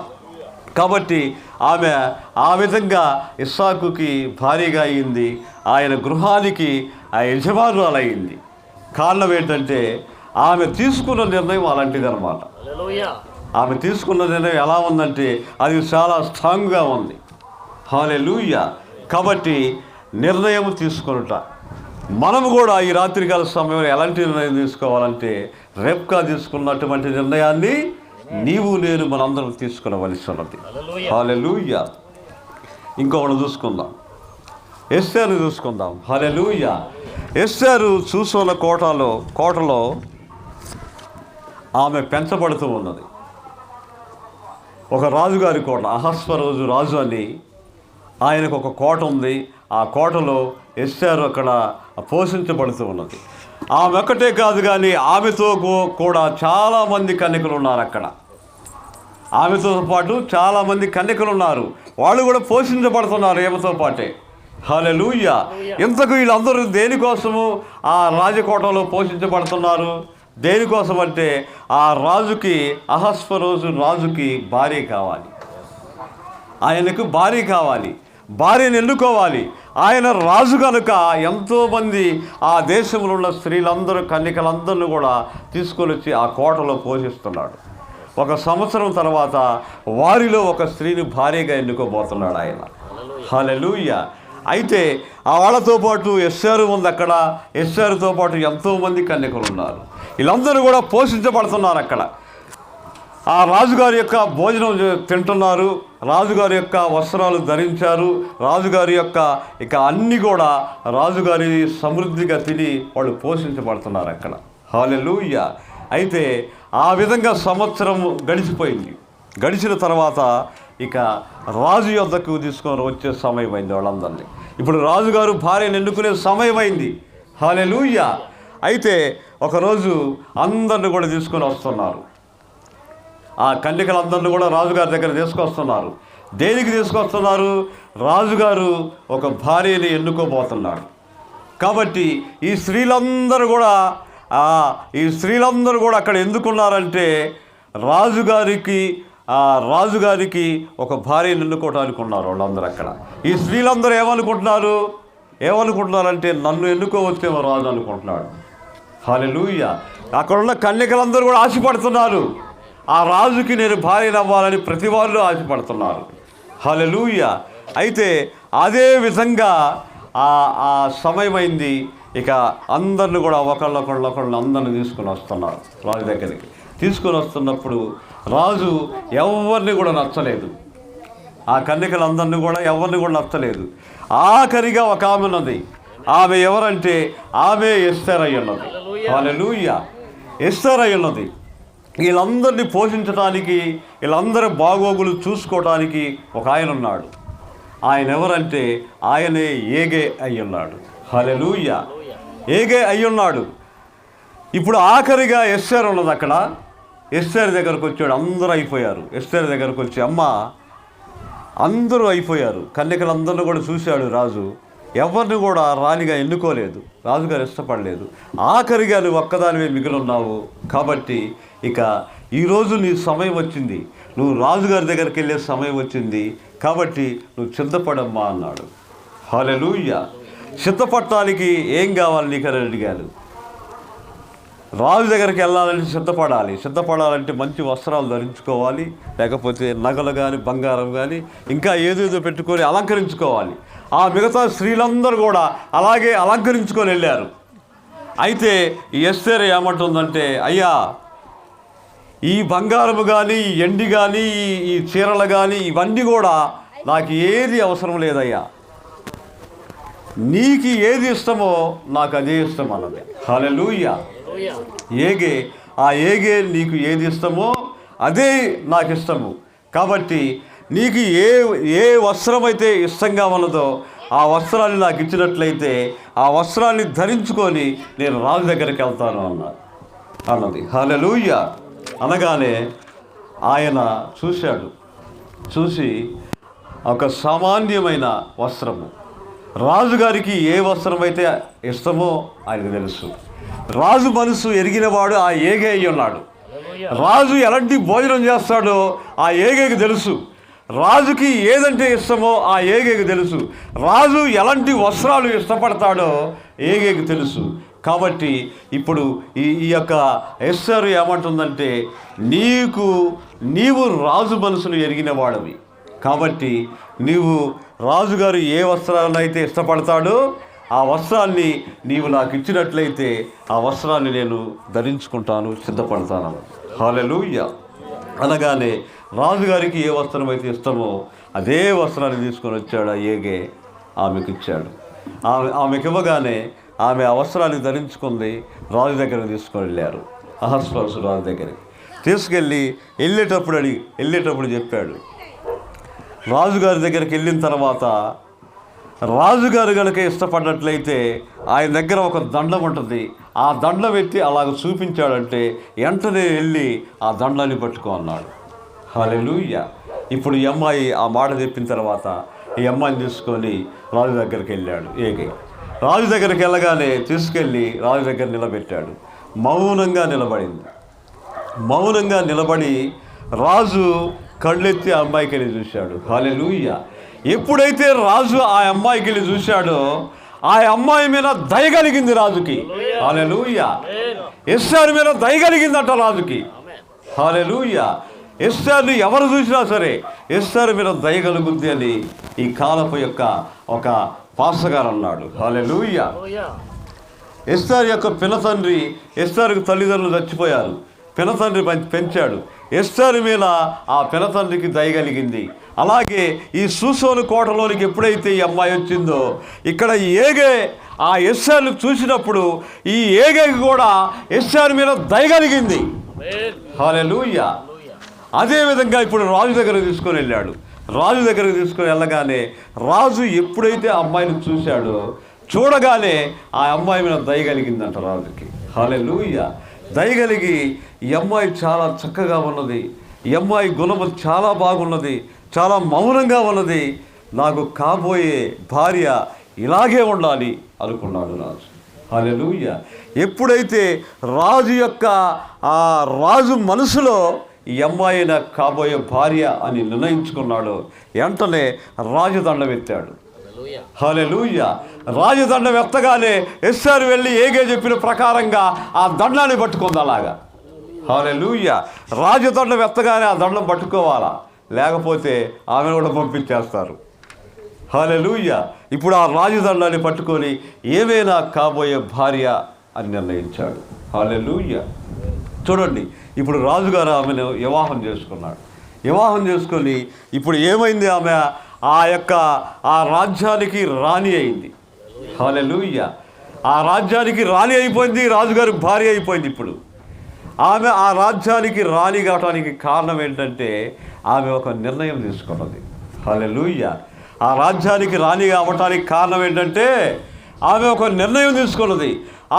Speaker 2: కాబట్టి ఆమె ఆ విధంగా ఇస్సాకుకి భారీగా అయింది, ఆయన గృహానికి ఆ యజమానురాలయ్యింది. కారణం ఏంటంటే ఆమె తీసుకున్న నిర్ణయం అలాంటిది అనమాట. ఆమె తీసుకున్న నిర్ణయం ఎలా ఉందంటే అది చాలా స్ట్రాంగ్గా ఉంది. హల్లెలూయా. కాబట్టి నిర్ణయం తీసుకొనుట. మనము కూడా ఈ రాత్రికాల సమయంలో ఎలాంటి నిర్ణయం తీసుకోవాలంటే రెబ్కా తీసుకున్నటువంటి నిర్ణయాన్ని నీవు నేను మనందరం తీసుకునవలసి ఉన్నది. హల్లెలూయా. ఇంకొకటి చూసుకుందాం, ఎస్తేరు చూసుకుందాం. హల్లెలూయా. ఎస్తేరు చూసుకున్న కోటలో ఆమె పెంచబడుతూ ఉన్నది. ఒక రాజుగారి కోట, అహస్వరోజు రాజు అని ఆయనకు ఒక కోట ఉంది. ఆ కోటలో ఎస్తేరు అక్కడ పోషించబడుతూ ఉన్నది. ఆమె ఒక్కటే కాదు కానీ ఆమెతో కూడా చాలామంది కన్యకలు ఉన్నారు అక్కడ. ఆమెతో పాటు చాలామంది కన్యకలు ఉన్నారు, వాళ్ళు కూడా పోషించబడుతున్నారు ఈమెతో పాటే. హల్లెలూయా. ఇంతకు వీళ్ళందరూ దేనికోసము ఆ రాజకోటలో పోషించబడుతున్నారు? దేనికోసం అంటే ఆ రాజుకి, అహస్వరోజు రాజుకి భార్య కావాలి. ఆయనకు భార్య కావాలి, భార్యను ఎన్నుకోవాలి. ఆయన రాజు కనుక ఎంతోమంది ఆ దేశంలో ఉన్న స్త్రీలందరూ, కన్యకలందరినీ కూడా తీసుకొని వచ్చి ఆ కోటలో పోషిస్తున్నాడు. 1 సంవత్సరం తర్వాత వారిలో ఒక స్త్రీని భార్యగా ఎన్నుకోబోతున్నాడు ఆయన. హల్లెలూయా. అయితే ఆ వాళ్ళతో పాటు ఎస్తేరు ఉంది అక్కడ. ఎస్తేరుతో పాటు ఎంతోమంది కన్యకలు ఉన్నారు. వీళ్ళందరూ కూడా పోషించబడుతున్నారు అక్కడ. ఆ రాజుగారి యొక్క భోజనం తింటున్నారు, రాజుగారి యొక్క వస్త్రాలు ధరించారు, రాజుగారి యొక్క ఇక అన్నీ కూడా రాజుగారి సమృద్ధిగా తిని వాళ్ళు పోషించబడుతున్నారు అక్కడ. హల్లెలూయా. అయితే ఆ విధంగా సంవత్సరం గడిచిపోయింది. గడిచిన తర్వాత ఇక రాజు యొద్దకు తీసుకొని వచ్చే సమయం అయింది వాళ్ళందరినీ. ఇప్పుడు రాజుగారు భార్యను ఎన్నుకునే సమయం అయింది. హల్లెలూయా. అయితే ఒకరోజు అందరిని కూడా తీసుకొని వస్తున్నారు. ఆ కన్యకలందరినీ కూడా రాజుగారి దగ్గర తీసుకొస్తున్నారు. దేనికి తీసుకొస్తున్నారు? రాజుగారు ఒక భార్యని ఎన్నుకోబోతున్నాడు. కాబట్టి ఈ స్త్రీలందరూ కూడా అక్కడ ఎందుకున్నారంటే రాజుగారికి ఒక భార్యను ఎన్నుకోవడానికి ఉన్నారు వాళ్ళందరూ అక్కడ. ఈ స్త్రీలందరూ ఏమనుకుంటున్నారంటే నన్ను ఎన్నుకోవచ్చేమో రాజు అనుకుంటున్నాడు. హల్లెలూయా. అక్కడ ఉన్న కన్యకలందరూ కూడా ఆశపడుతున్నారు, ఆ రాజుకి నేను భార్యను అవ్వాలని ప్రతి వాళ్ళు ఆశపడుతున్నారు. హల్లెలూయా. అయితే అదే విధంగా ఆ సమయమైంది. ఇక అందరిని కూడా ఒకళ్ళొకళ్ళు అందరిని తీసుకొని వస్తున్నారు రాజు దగ్గరికి. తీసుకొని వస్తున్నప్పుడు రాజు ఎవరిని కూడా నచ్చలేదు. ఆ కన్యకలందరినీ కూడా ఎవరిని కూడా నచ్చలేదు. ఆఖరిగా ఒక ఆమె ఉన్నది. ఆమె ఎవరంటే ఆమె ఎస్తేరు అయి ఉన్నది. హల్లెలూయా. ఎస్తేరు అయి ఉన్నది. వీళ్ళందరినీ పోషించడానికి, వీళ్ళందరి బాగోగులు చూసుకోవడానికి ఒక ఆయన ఉన్నాడు. ఆయన ఎవరంటే ఆయనే ఏగే అయి ఉన్నాడు. హల్లెలూయా. ఏగే అయి ఉన్నాడు. ఇప్పుడు ఆఖరిగా ఎస్తేరు ఉన్నది అక్కడ. ఎస్తేరు దగ్గరకు వచ్చాడు. అందరూ అయిపోయారు. ఎస్తేరు దగ్గరకు వచ్చి అమ్మ అందరూ అయిపోయారు. కన్యకలందరినీ కూడా చూశాడు రాజు. ఎవరిని కూడా రాణిగా ఎన్నుకోలేదు, రాజుగారు ఇష్టపడలేదు. ఆఖరిగా నువ్వు ఒక్కదానివే మిగిలి ఉన్నావు. కాబట్టి ఇక ఈరోజు నీ సమయం వచ్చింది, నువ్వు రాజుగారి దగ్గరికి వెళ్ళే సమయం వచ్చింది. కాబట్టి నువ్వు సిద్ధపడమ్మా అన్నాడు. హల్లెలూయా. సిద్ధపడటానికి ఏం కావాలి నీకు అని అడిగాడు. రాజు దగ్గరికి వెళ్ళాలంటే సిద్ధపడాలంటే మంచి వస్త్రాలు ధరించుకోవాలి, లేకపోతే నగలు కానీ బంగారం కానీ ఇంకా ఏదేదో పెట్టుకొని అలంకరించుకోవాలి. ఆ మిగతా స్త్రీలందరూ కూడా అలాగే అలంకరించుకొని వెళ్ళారు. అయితే ఈ ఎస్తేరు ఏమంటుందంటే, అయ్యా ఈ బంగారము కానీ, ఈ ఎండి కానీ, ఈ చీరలు కానీ ఇవన్నీ కూడా నాకు ఏది అవసరం లేదయ్యా, నీకు ఏది ఇష్టమో నాకు అదే ఇష్టం అన్నది. హల్లెలూయా. ఏగే నీకు ఏది ఇష్టమో అదే నాకు ఇష్టము. కాబట్టి నీకు ఏ వస్త్రం అయితే ఇష్టంగా ఉన్నదో ఆ వస్త్రాన్ని నాకు ఇచ్చినట్లయితే ఆ వస్త్రాన్ని ధరించుకొని నేను రాజు దగ్గరికి వెళ్తాను అన్నది. హల్లెలూయా. అనగానే ఆయన చూసి ఒక సామాన్యమైన వస్త్రము, రాజుగారికి ఏ వస్త్రం అయితే ఇష్టమో ఆయనకు తెలుసు. రాజు మనసు ఎరిగినవాడు ఆ ఏగే అయి ఉన్నాడు. రాజు ఎలాంటి భోజనం చేస్తాడో ఆ ఏగేకి తెలుసు. రాజుకి ఏదంటే ఇష్టమో ఆ ఏగేకి తెలుసు. రాజు ఎలాంటి వస్త్రాలు ఇష్టపడతాడో ఏగేకి తెలుసు. కాబట్టి ఇప్పుడు ఈ యొక్క ఎస్తేరు ఏమంటుందంటే, నీవు రాజు మనసును ఎరిగిన వాడివి కాబట్టి నీవు రాజుగారు ఏ వస్త్రాలనైతే ఇష్టపడతాడో ఆ వస్త్రాన్ని నీవు నాకు ఇచ్చినట్లయితే ఆ వస్త్రాన్ని నేను ధరించుకుంటాను, సిద్ధపడతాను. హల్లెలూయా. అనగానే రాజుగారికి ఏ వస్త్రం అయితే ఇష్టమో అదే వస్త్రాన్ని తీసుకొని వచ్చాడు ఆ ఏగే, ఆమెకు ఇచ్చాడు. ఆమెకి ఇవ్వగానే ఆమె ఆ వస్త్రాన్ని ధరించుకుంది. రాజు దగ్గరకు తీసుకొని వెళ్ళారు. అహస్వేరోషు రాజు దగ్గరికి తీసుకెళ్ళి వెళ్ళేటప్పుడు చెప్పాడు. రాజుగారి దగ్గరికి వెళ్ళిన తర్వాత రాజుగారు కనుక ఇష్టపడినట్లయితే ఆయన దగ్గర ఒక దండం ఉంటుంది. ఆ దండం ఎత్తి అలాగ చూపించాడంటే వెంటనే వెళ్ళి ఆ దండాన్ని పట్టుకో అన్నాడు. హల్లెలూయా. ఇప్పుడు ఈ అమ్మాయి ఆ మాట చెప్పిన తర్వాత ఈ అమ్మాయిని తీసుకొని రాజు దగ్గరికి వెళ్ళాడు ఏగే. రాజు దగ్గరికి వెళ్ళగానే తీసుకెళ్ళి రాజు దగ్గర నిలబెట్టాడు. మౌనంగా నిలబడి రాజు కళ్ళెత్తి ఆ అమ్మాయికి వెళ్ళి చూశాడు. హల్లెలూయా. ఎప్పుడైతే రాజు ఆ అమ్మాయికి వెళ్ళి చూశాడో ఆ అమ్మాయి మీద దయ కలిగింది రాజుకి. హల్లెలూయా. ఎస్తేరు మీద దయ కలిగిందట రాజుకి. హల్లెలూయా. ఎస్తేరుని ఎవరు చూసినా సరే ఎస్తేరు మీద దయ కలుగుద్ది అని ఈ కాలపు యొక్క ఒక పాస్టర్ అన్నాడు. హల్లెలూయా. ఎస్తేరు యొక్క పినతండ్రి, ఎస్తేరుకు తల్లిదండ్రులు చచ్చిపోయారు, పినతండ్రి పెంచాడు. ఎస్తేరు మీద ఆ పినతండ్రికి దయ కలిగింది. అలాగే ఈ సూసోను కోటలోనికి ఎప్పుడైతే ఈ అమ్మాయి వచ్చిందో ఇక్కడ ఏగే ఆ ఎస్తేరును చూసినప్పుడు ఈ ఏగేకి కూడా ఎస్తేరు మీద దయ కలిగింది. హల్లెలూయా. అదేవిధంగా ఇప్పుడు రాజు దగ్గరకు తీసుకొని వెళ్ళాడు. రాజు దగ్గరకు తీసుకొని వెళ్ళగానే రాజు ఎప్పుడైతే ఆ అమ్మాయిని చూశాడో చూడగానే ఆ అమ్మాయి మీద దయ కలిగిందంట రాజుకి. హల్లెలూయా. దయ కలిగి ఈ అమ్మాయి చాలా చక్కగా ఉన్నది, ఈ అమ్మాయి గుణము చాలా బాగున్నది, చాలా మౌనంగా ఉన్నది, నాకు కాబోయే భార్య ఇలాగే ఉండాలి అనుకున్నాడు రాజు. హల్లెలూయా. ఎప్పుడైతే రాజు మనసులో ఈ అమ్మాయి నాకు కాబోయే భార్య అని నిర్ణయించుకున్నాడో వెంటనే రాజదండం ఎత్తాడు. హల్లెలూయా. రాజదండం ఎత్తగానే ఎస్తేరు వెళ్ళి ఏగే చెప్పిన ప్రకారంగా ఆ దండాన్ని పట్టుకుంది అలాగా. హల్లెలూయా. రాజదండం ఎత్తగానే ఆ దండం పట్టుకోవాలా, లేకపోతే ఆమెను కూడా పంపించేస్తారు. హల్లెలూయా. ఇప్పుడు ఆ రాజదండాన్ని పట్టుకొని ఏమైనా కాబోయే భార్య అని నిర్ణయించాడు. హల్లెలూయా. చూడండి, ఇప్పుడు రాజుగారు ఆమెను వివాహం చేసుకున్నాడు. వివాహం చేసుకొని ఇప్పుడు ఏమైంది, ఆమె ఆ రాజ్యానికి రాణి అయింది. హల్లెలూయా. ఆ రాజ్యానికి రాణి అయిపోయింది, రాజుగారి భార్య అయిపోయింది. ఇప్పుడు ఆమె ఆ రాజ్యానికి రాణి కావడానికి కారణం ఏంటంటే ఆమె ఒక నిర్ణయం తీసుకున్నది. హల్లెలూయా. ఆ రాజ్యానికి రాణి అవ్వటానికి కారణం ఏంటంటే ఆమె ఒక నిర్ణయం తీసుకున్నది.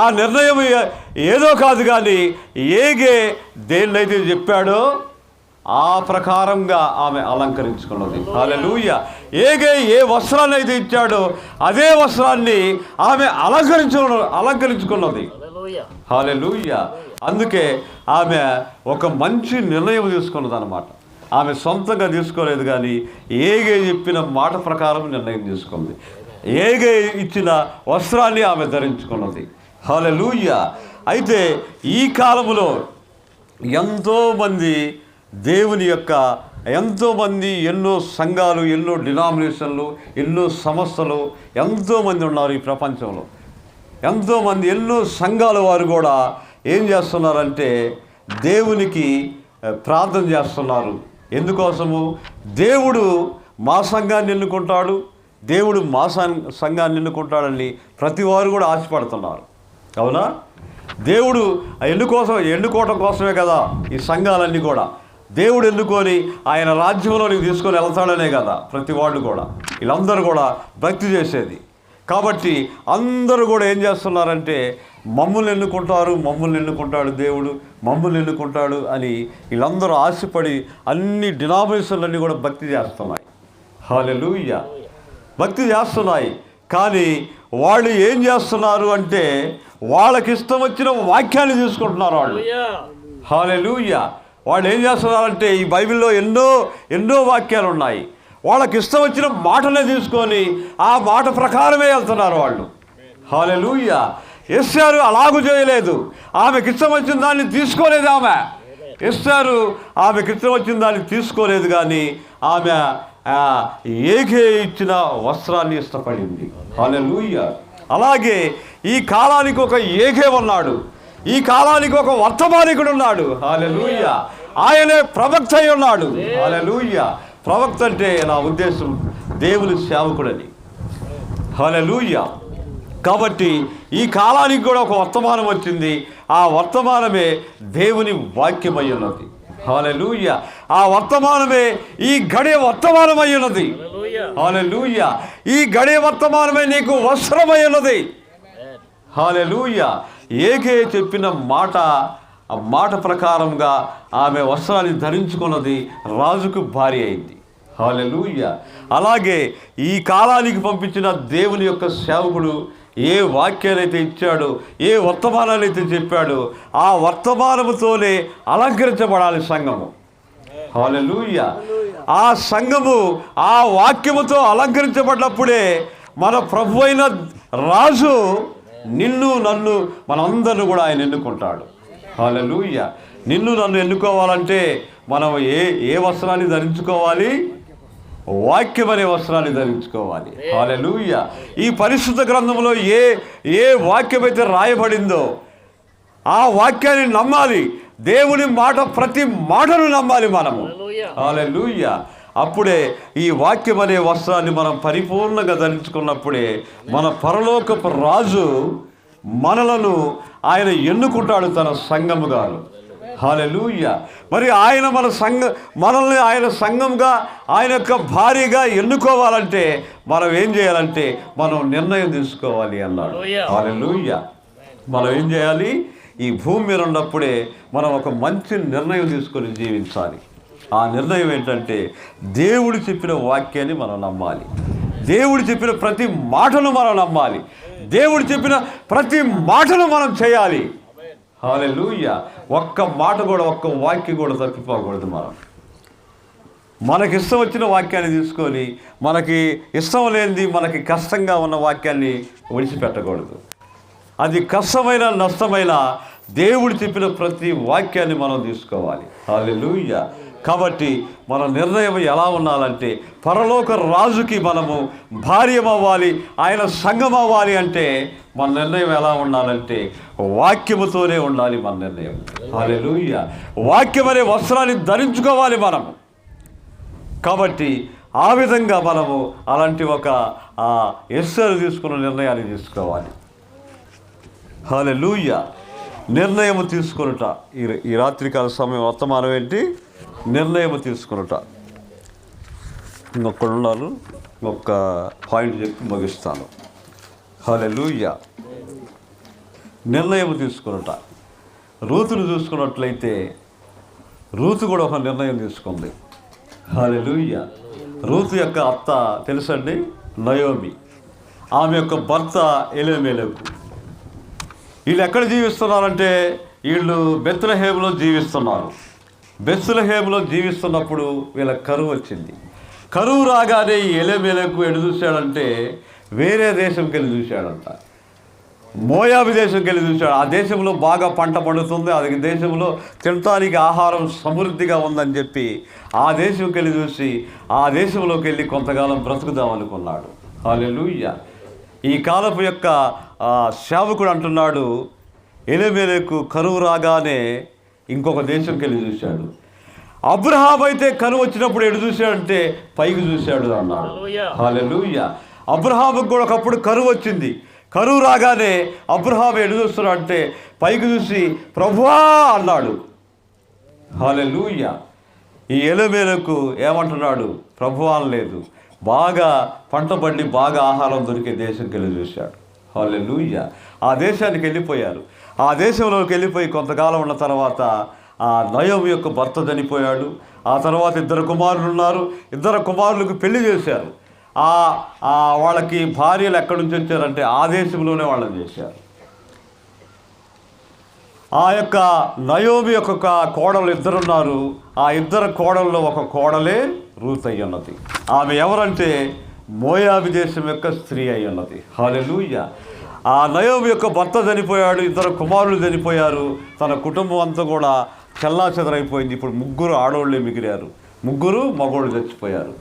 Speaker 2: ఆ నిర్ణయం ఏదో కాదు కానీ ఏగే దేన్నైతే చెప్పాడో ఆ ప్రకారంగా ఆమె అలంకరించుకున్నది. హల్లెలూయా. ఏగే ఏ వస్త్రాన్ని అయితే ఇచ్చాడో అదే వస్త్రాన్ని ఆమె అలంకరించుకున్నది. హల్లెలూయా. అందుకే ఆమె ఒక మంచి నిర్ణయం తీసుకున్నది అన్నమాట. ఆమె సొంతంగా తీసుకోలేదు కానీ ఏగే చెప్పిన మాట ప్రకారం నిర్ణయం తీసుకుంది. ఏగే ఇచ్చిన వస్త్రాన్ని ఆమె ధరించుకున్నది. హల్లెలూయా. అయితే ఈ కాలంలో ఎంతోమంది దేవుని యొక్క ఎంతోమంది ఎన్నో సంఘాలు, ఎన్నో డినామినేషన్లు, ఎన్నో సంస్థలు ఎంతోమంది ఉన్నారు ఈ ప్రపంచంలో. ఎంతోమంది ఎన్నో సంఘాల వారు కూడా ఏం చేస్తున్నారంటే దేవునికి ప్రార్థన చేస్తున్నారు. ఎందుకోసము? దేవుడు మా సంఘాన్ని ఎన్నుకుంటాడు, దేవుడు మా సంఘాన్ని ఎన్నుకుంటాడని ప్రతి వారు కూడా ఆశపడుతున్నారు. అవునా? దేవుడు ఎన్నుకోవటం కోసమే కదా ఈ సంఘాలన్నీ కూడా. దేవుడు ఎన్నుకొని ఆయన రాజ్యంలోనికి తీసుకొని వెళ్తాడనే కదా ప్రతి వాళ్ళు కూడా, వీళ్ళందరూ కూడా భక్తి చేసేది. కాబట్టి అందరూ కూడా ఏం చేస్తున్నారంటే మమ్మల్ని ఎన్నుకుంటాడు దేవుడు, మమ్మల్ని ఎన్నుకుంటాడు అని వీళ్ళందరూ ఆశపడి అన్ని డినామినేషన్లన్నీ కూడా భక్తి చేస్తున్నాయి. హల్లెలూయా. భక్తి చేస్తున్నాయి. కానీ వాళ్ళు ఏం చేస్తున్నారు అంటే వాళ్ళకి ఇష్టం వచ్చిన వాక్యాన్ని తీసుకుంటున్నారు వాళ్ళు. హల్లెలూయా. వాళ్ళు ఏం చేస్తున్నారంటే ఈ బైబిల్లో ఎన్నో వాక్యాలు ఉన్నాయి. వాళ్ళకి ఇష్టం వచ్చిన మాటనే తీసుకొని ఆ మాట ప్రకారమే వెళ్తున్నారు వాళ్ళు. హల్లెలూయా. ఎస్తేరు అలాగూ చేయలేదు. ఆమెకి ఇష్టం వచ్చిన దాన్ని తీసుకోలేదు. ఎస్తేరు ఆమెకి ఇష్టం వచ్చిన దాన్ని తీసుకోలేదు, కానీ ఆమె ఏగే ఇచ్చిన వస్త్రాన్ని ఇష్టపడింది. హల్లెలూయా. అలాగే ఈ కాలానికి ఒక ఏగే ఉన్నాడు, ఈ కాలానికి ఒక వర్తమానికుడు ఉన్నాడు. హల్లెలూయా. ఆయనే ప్రవక్త అయి ఉన్నాడు. హల్లెలూయా. ప్రవక్త అంటే నా ఉద్దేశం దేవుని సేవకుడని. హల్లెలూయా. కాబట్టి ఈ కాలానికి కూడా ఒక వర్తమానం వచ్చింది. ఆ వర్తమానమే దేవుని వాక్యమై ఉన్నది. హల్లెలూయా. ఆ వర్తమానమే ఈ గడియ వర్తమానమై ఉన్నది. హల్లెలూయా. ఈ గడియ వర్తమానమే నీకు వస్త్రమై ఉన్నది. హల్లెలూయా. ఏకే చెప్పిన మాట, ఆ మాట ప్రకారంగా ఆమె వస్త్రాన్ని ధరించుకున్నది, రాజుకు భార్య అయింది. హల్లెలూయా. అలాగే ఈ కాలానికి పంపించిన దేవుని యొక్క సేవకుడు ఏ వాక్యాలైతే ఇచ్చాడో, ఏ వర్తమానాలైతే చెప్పాడో, ఆ వర్తమానముతోనే అలంకరించబడాలి సంఘము. హల్లెలూయా. ఆ సంఘము ఆ వాక్యముతో అలంకరించబడినప్పుడే మన ప్రభు అయిన రాజు నిన్ను నన్ను మనందరిని కూడా ఆయన ఎన్నుకుంటాడు. హల్లెలూయా. నిన్ను నన్ను ఎన్నుకోవాలంటే మనం ఏ వస్త్రాన్ని ధరించుకోవాలి? వాక్యం అనే వస్త్రాన్ని ధరించుకోవాలి. హల్లెలూయా. ఈ పరిశుద్ధ గ్రంథంలో ఏ వాక్యం అయితే రాయబడిందో ఆ వాక్యాన్ని నమ్మాలి. దేవుని మాట, ప్రతి మాటను నమ్మాలి మనము. హల్లెలూయా. అప్పుడే ఈ వాక్యం అనే వస్త్రాన్ని మనం పరిపూర్ణంగా ధరించుకున్నప్పుడే మన పరలోకపు రాజు మనలను ఆయన ఎన్నుకుంటాడు తన సంఘముగాను. హల్లెలూయా. మరి ఆయన మనల్ని ఆయన సంఘంగా, ఆయన యొక్క భార్యగా ఎన్నుకోవాలంటే మనం ఏం చేయాలంటే మనం నిర్ణయం తీసుకోవాలి అన్నాడు. హల్లెలూయా. మనం ఏం చేయాలి? ఈ భూమి మీద ఉన్నప్పుడే మనం ఒక మంచి నిర్ణయం తీసుకొని జీవించాలి. ఆ నిర్ణయం ఏంటంటే దేవుడు చెప్పిన వాక్యాన్ని మనం నమ్మాలి. దేవుడు చెప్పిన ప్రతి మాటను మనం నమ్మాలి. దేవుడు చెప్పిన ప్రతి మాటను మనం చేయాలి. హల్లెలూయా. ఒక్క మాట కూడా, ఒక్క వాక్యం కూడా తప్పిపోకూడదు. మనకి ఇష్టం వచ్చిన వాక్యాన్ని తీసుకొని మనకి ఇష్టం లేనిది, మనకి కష్టంగా ఉన్న వాక్యాన్ని విడిచిపెట్టకూడదు. అది కష్టమైన నష్టమైన దేవుడు చెప్పిన ప్రతి వాక్యాన్ని మనం తీసుకోవాలి. హల్లెలూయా. కాబట్టి మన నిర్ణయం ఎలా ఉండాలంటే పరలోక రాజుకి మనము భార్యం అవ్వాలి, ఆయన సంఘం అవ్వాలి అంటే మన నిర్ణయం ఎలా ఉండాలంటే వాక్యముతోనే ఉండాలి మన నిర్ణయం. హల్లెలూయా. వాక్యం అనే వస్త్రాన్ని ధరించుకోవాలి మనము. కాబట్టి ఆ విధంగా మనము అలాంటి ఒక ఎస్తేరు తీసుకున్న నిర్ణయాన్ని తీసుకోవాలి. హల్లెలూయా. నిర్ణయం తీసుకొనుట. ఈ రాత్రికాల సమయం వర్తమానం ఏంటి? నిర్ణయం తీసుకొనుట. ఇంకొకడున్నారు, ఇంకొక పాయింట్ చెప్పి ముగిస్తాను. హల్లెలూయా. నిర్ణయం తీసుకొనుట. రూతును చూసుకున్నట్లయితే రూతు కూడా ఒక నిర్ణయం తీసుకుంది. హల్లెలూయా. రూతు యొక్క అత్త తెలుసండి, నయోమి. ఆమె యొక్క భర్త ఎలీమెలెకు. వీళ్ళు ఎక్కడ జీవిస్తున్నారంటే వీళ్ళు బెత్లెహేములో జీవిస్తున్నారు. బెత్లెహేములో జీవిస్తున్నప్పుడు వీళ్ళకి కరువు వచ్చింది. కరువు రాగానే ఈ ఎలీమెలెకు ఎటు చూశాడంటే వేరే దేశంకి వెళ్ళి చూశాడంట. మోయాబు దేశంకి వెళ్ళి చూశాడు. ఆ దేశంలో బాగా పంట పండుతుంది, ఆ దేశంలో తినటానికి ఆహారం సమృద్ధిగా ఉందని చెప్పి ఆ దేశంకి వెళ్ళి చూసి ఆ దేశంలోకి వెళ్ళి కొంతకాలం బ్రతుకుదాం అనుకున్నాడు. హల్లెలూయా. ఈ కాలపు యొక్క సేవకుడు అంటున్నాడు, ఎలీమెలెకు కరువు రాగానే ఇంకొక దేశంకి వెళ్ళి చూశాడు. అబ్రహాం అయితే కరువు వచ్చినప్పుడు ఎటు చూశాడంటే పైకి చూశాడు అన్నాడు. హల్లెలూయా. అబ్రహాముకు కూడా ఒకప్పుడు కరువు వచ్చింది. కరువు రాగానే అబ్రహాం ఎటు చూస్తున్నాడు అంటే పైకి చూసి ప్రభువా అన్నాడు. హల్లెలూయా. ఈ ఎలీమెలెకు ఏమంటున్నాడు? ప్రభువా అనలేదు. బాగా పంట పండి బాగా ఆహారం దొరికే దేశంకి వెళ్ళి చూశాడు. హల్లెలూయా. ఆ దేశానికి వెళ్ళిపోయారు. ఆ దేశంలోకి వెళ్ళిపోయి కొంతకాలం ఉన్న తర్వాత ఆ నయోమి యొక్క భర్త చనిపోయాడు. ఆ తర్వాత 2 కుమారులు ఉన్నారు. 2 కుమారులకు పెళ్లి చేశారు. వాళ్ళకి భార్యలు ఎక్కడి నుంచి వచ్చారంటే ఆ దేశంలోనే వాళ్ళని చేశారు. ఆ యొక్క నయోమి యొక్క కోడలు ఇద్దరున్నారు. ఆ ఇద్దరు కోడల్లో ఒక కోడలే రూత్ అయి ఉన్నది. ఆమె ఎవరంటే మోయాబు దేశం యొక్క స్త్రీ అయి ఉన్నది. హల్లెలూయా. ఆ నయోమి యొక్క భర్త చనిపోయాడు, ఇద్దరు కుమారులు చనిపోయారు, తన కుటుంబం అంతా కూడా చెల్లాచెదరైపోయింది. ఇప్పుడు 3 ఆడోళ్ళే మిగిలారు, 3 మగోళ్ళు చచ్చిపోయారు.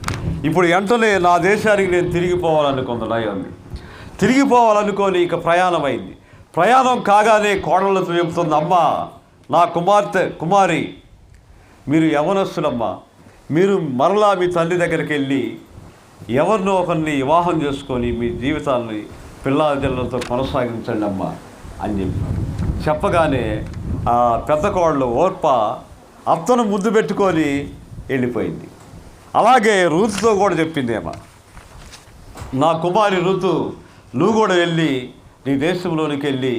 Speaker 2: ఇప్పుడు వెంటనే నా దేశానికి నేను తిరిగిపోవాలనుకుంది నయోమి. తిరిగిపోవాలనుకొని ఇక ప్రయాణం అయింది. ప్రయాణం కాగానే కోడళ్ళతో చెబుతుంది, అమ్మా నా కుమారి మీరు యవనస్తులమ్మా, మీరు మరలా మీ తల్లి దగ్గరికి వెళ్ళి ఎవరినో ఒకరిని వివాహం చేసుకొని మీ జీవితాన్ని పిల్లలతో కొనసాగించండి అమ్మా అని చెప్పగానే ఆ పెద్ద కోడలు ఓర్ప అత్తను ముద్దు పెట్టుకొని వెళ్ళిపోయింది. అలాగే రూతుతో కూడా చెప్పిందేమో, నా కుమారి రూతు నువ్వు కూడా వెళ్ళి నీ దేశంలోనికి వెళ్ళి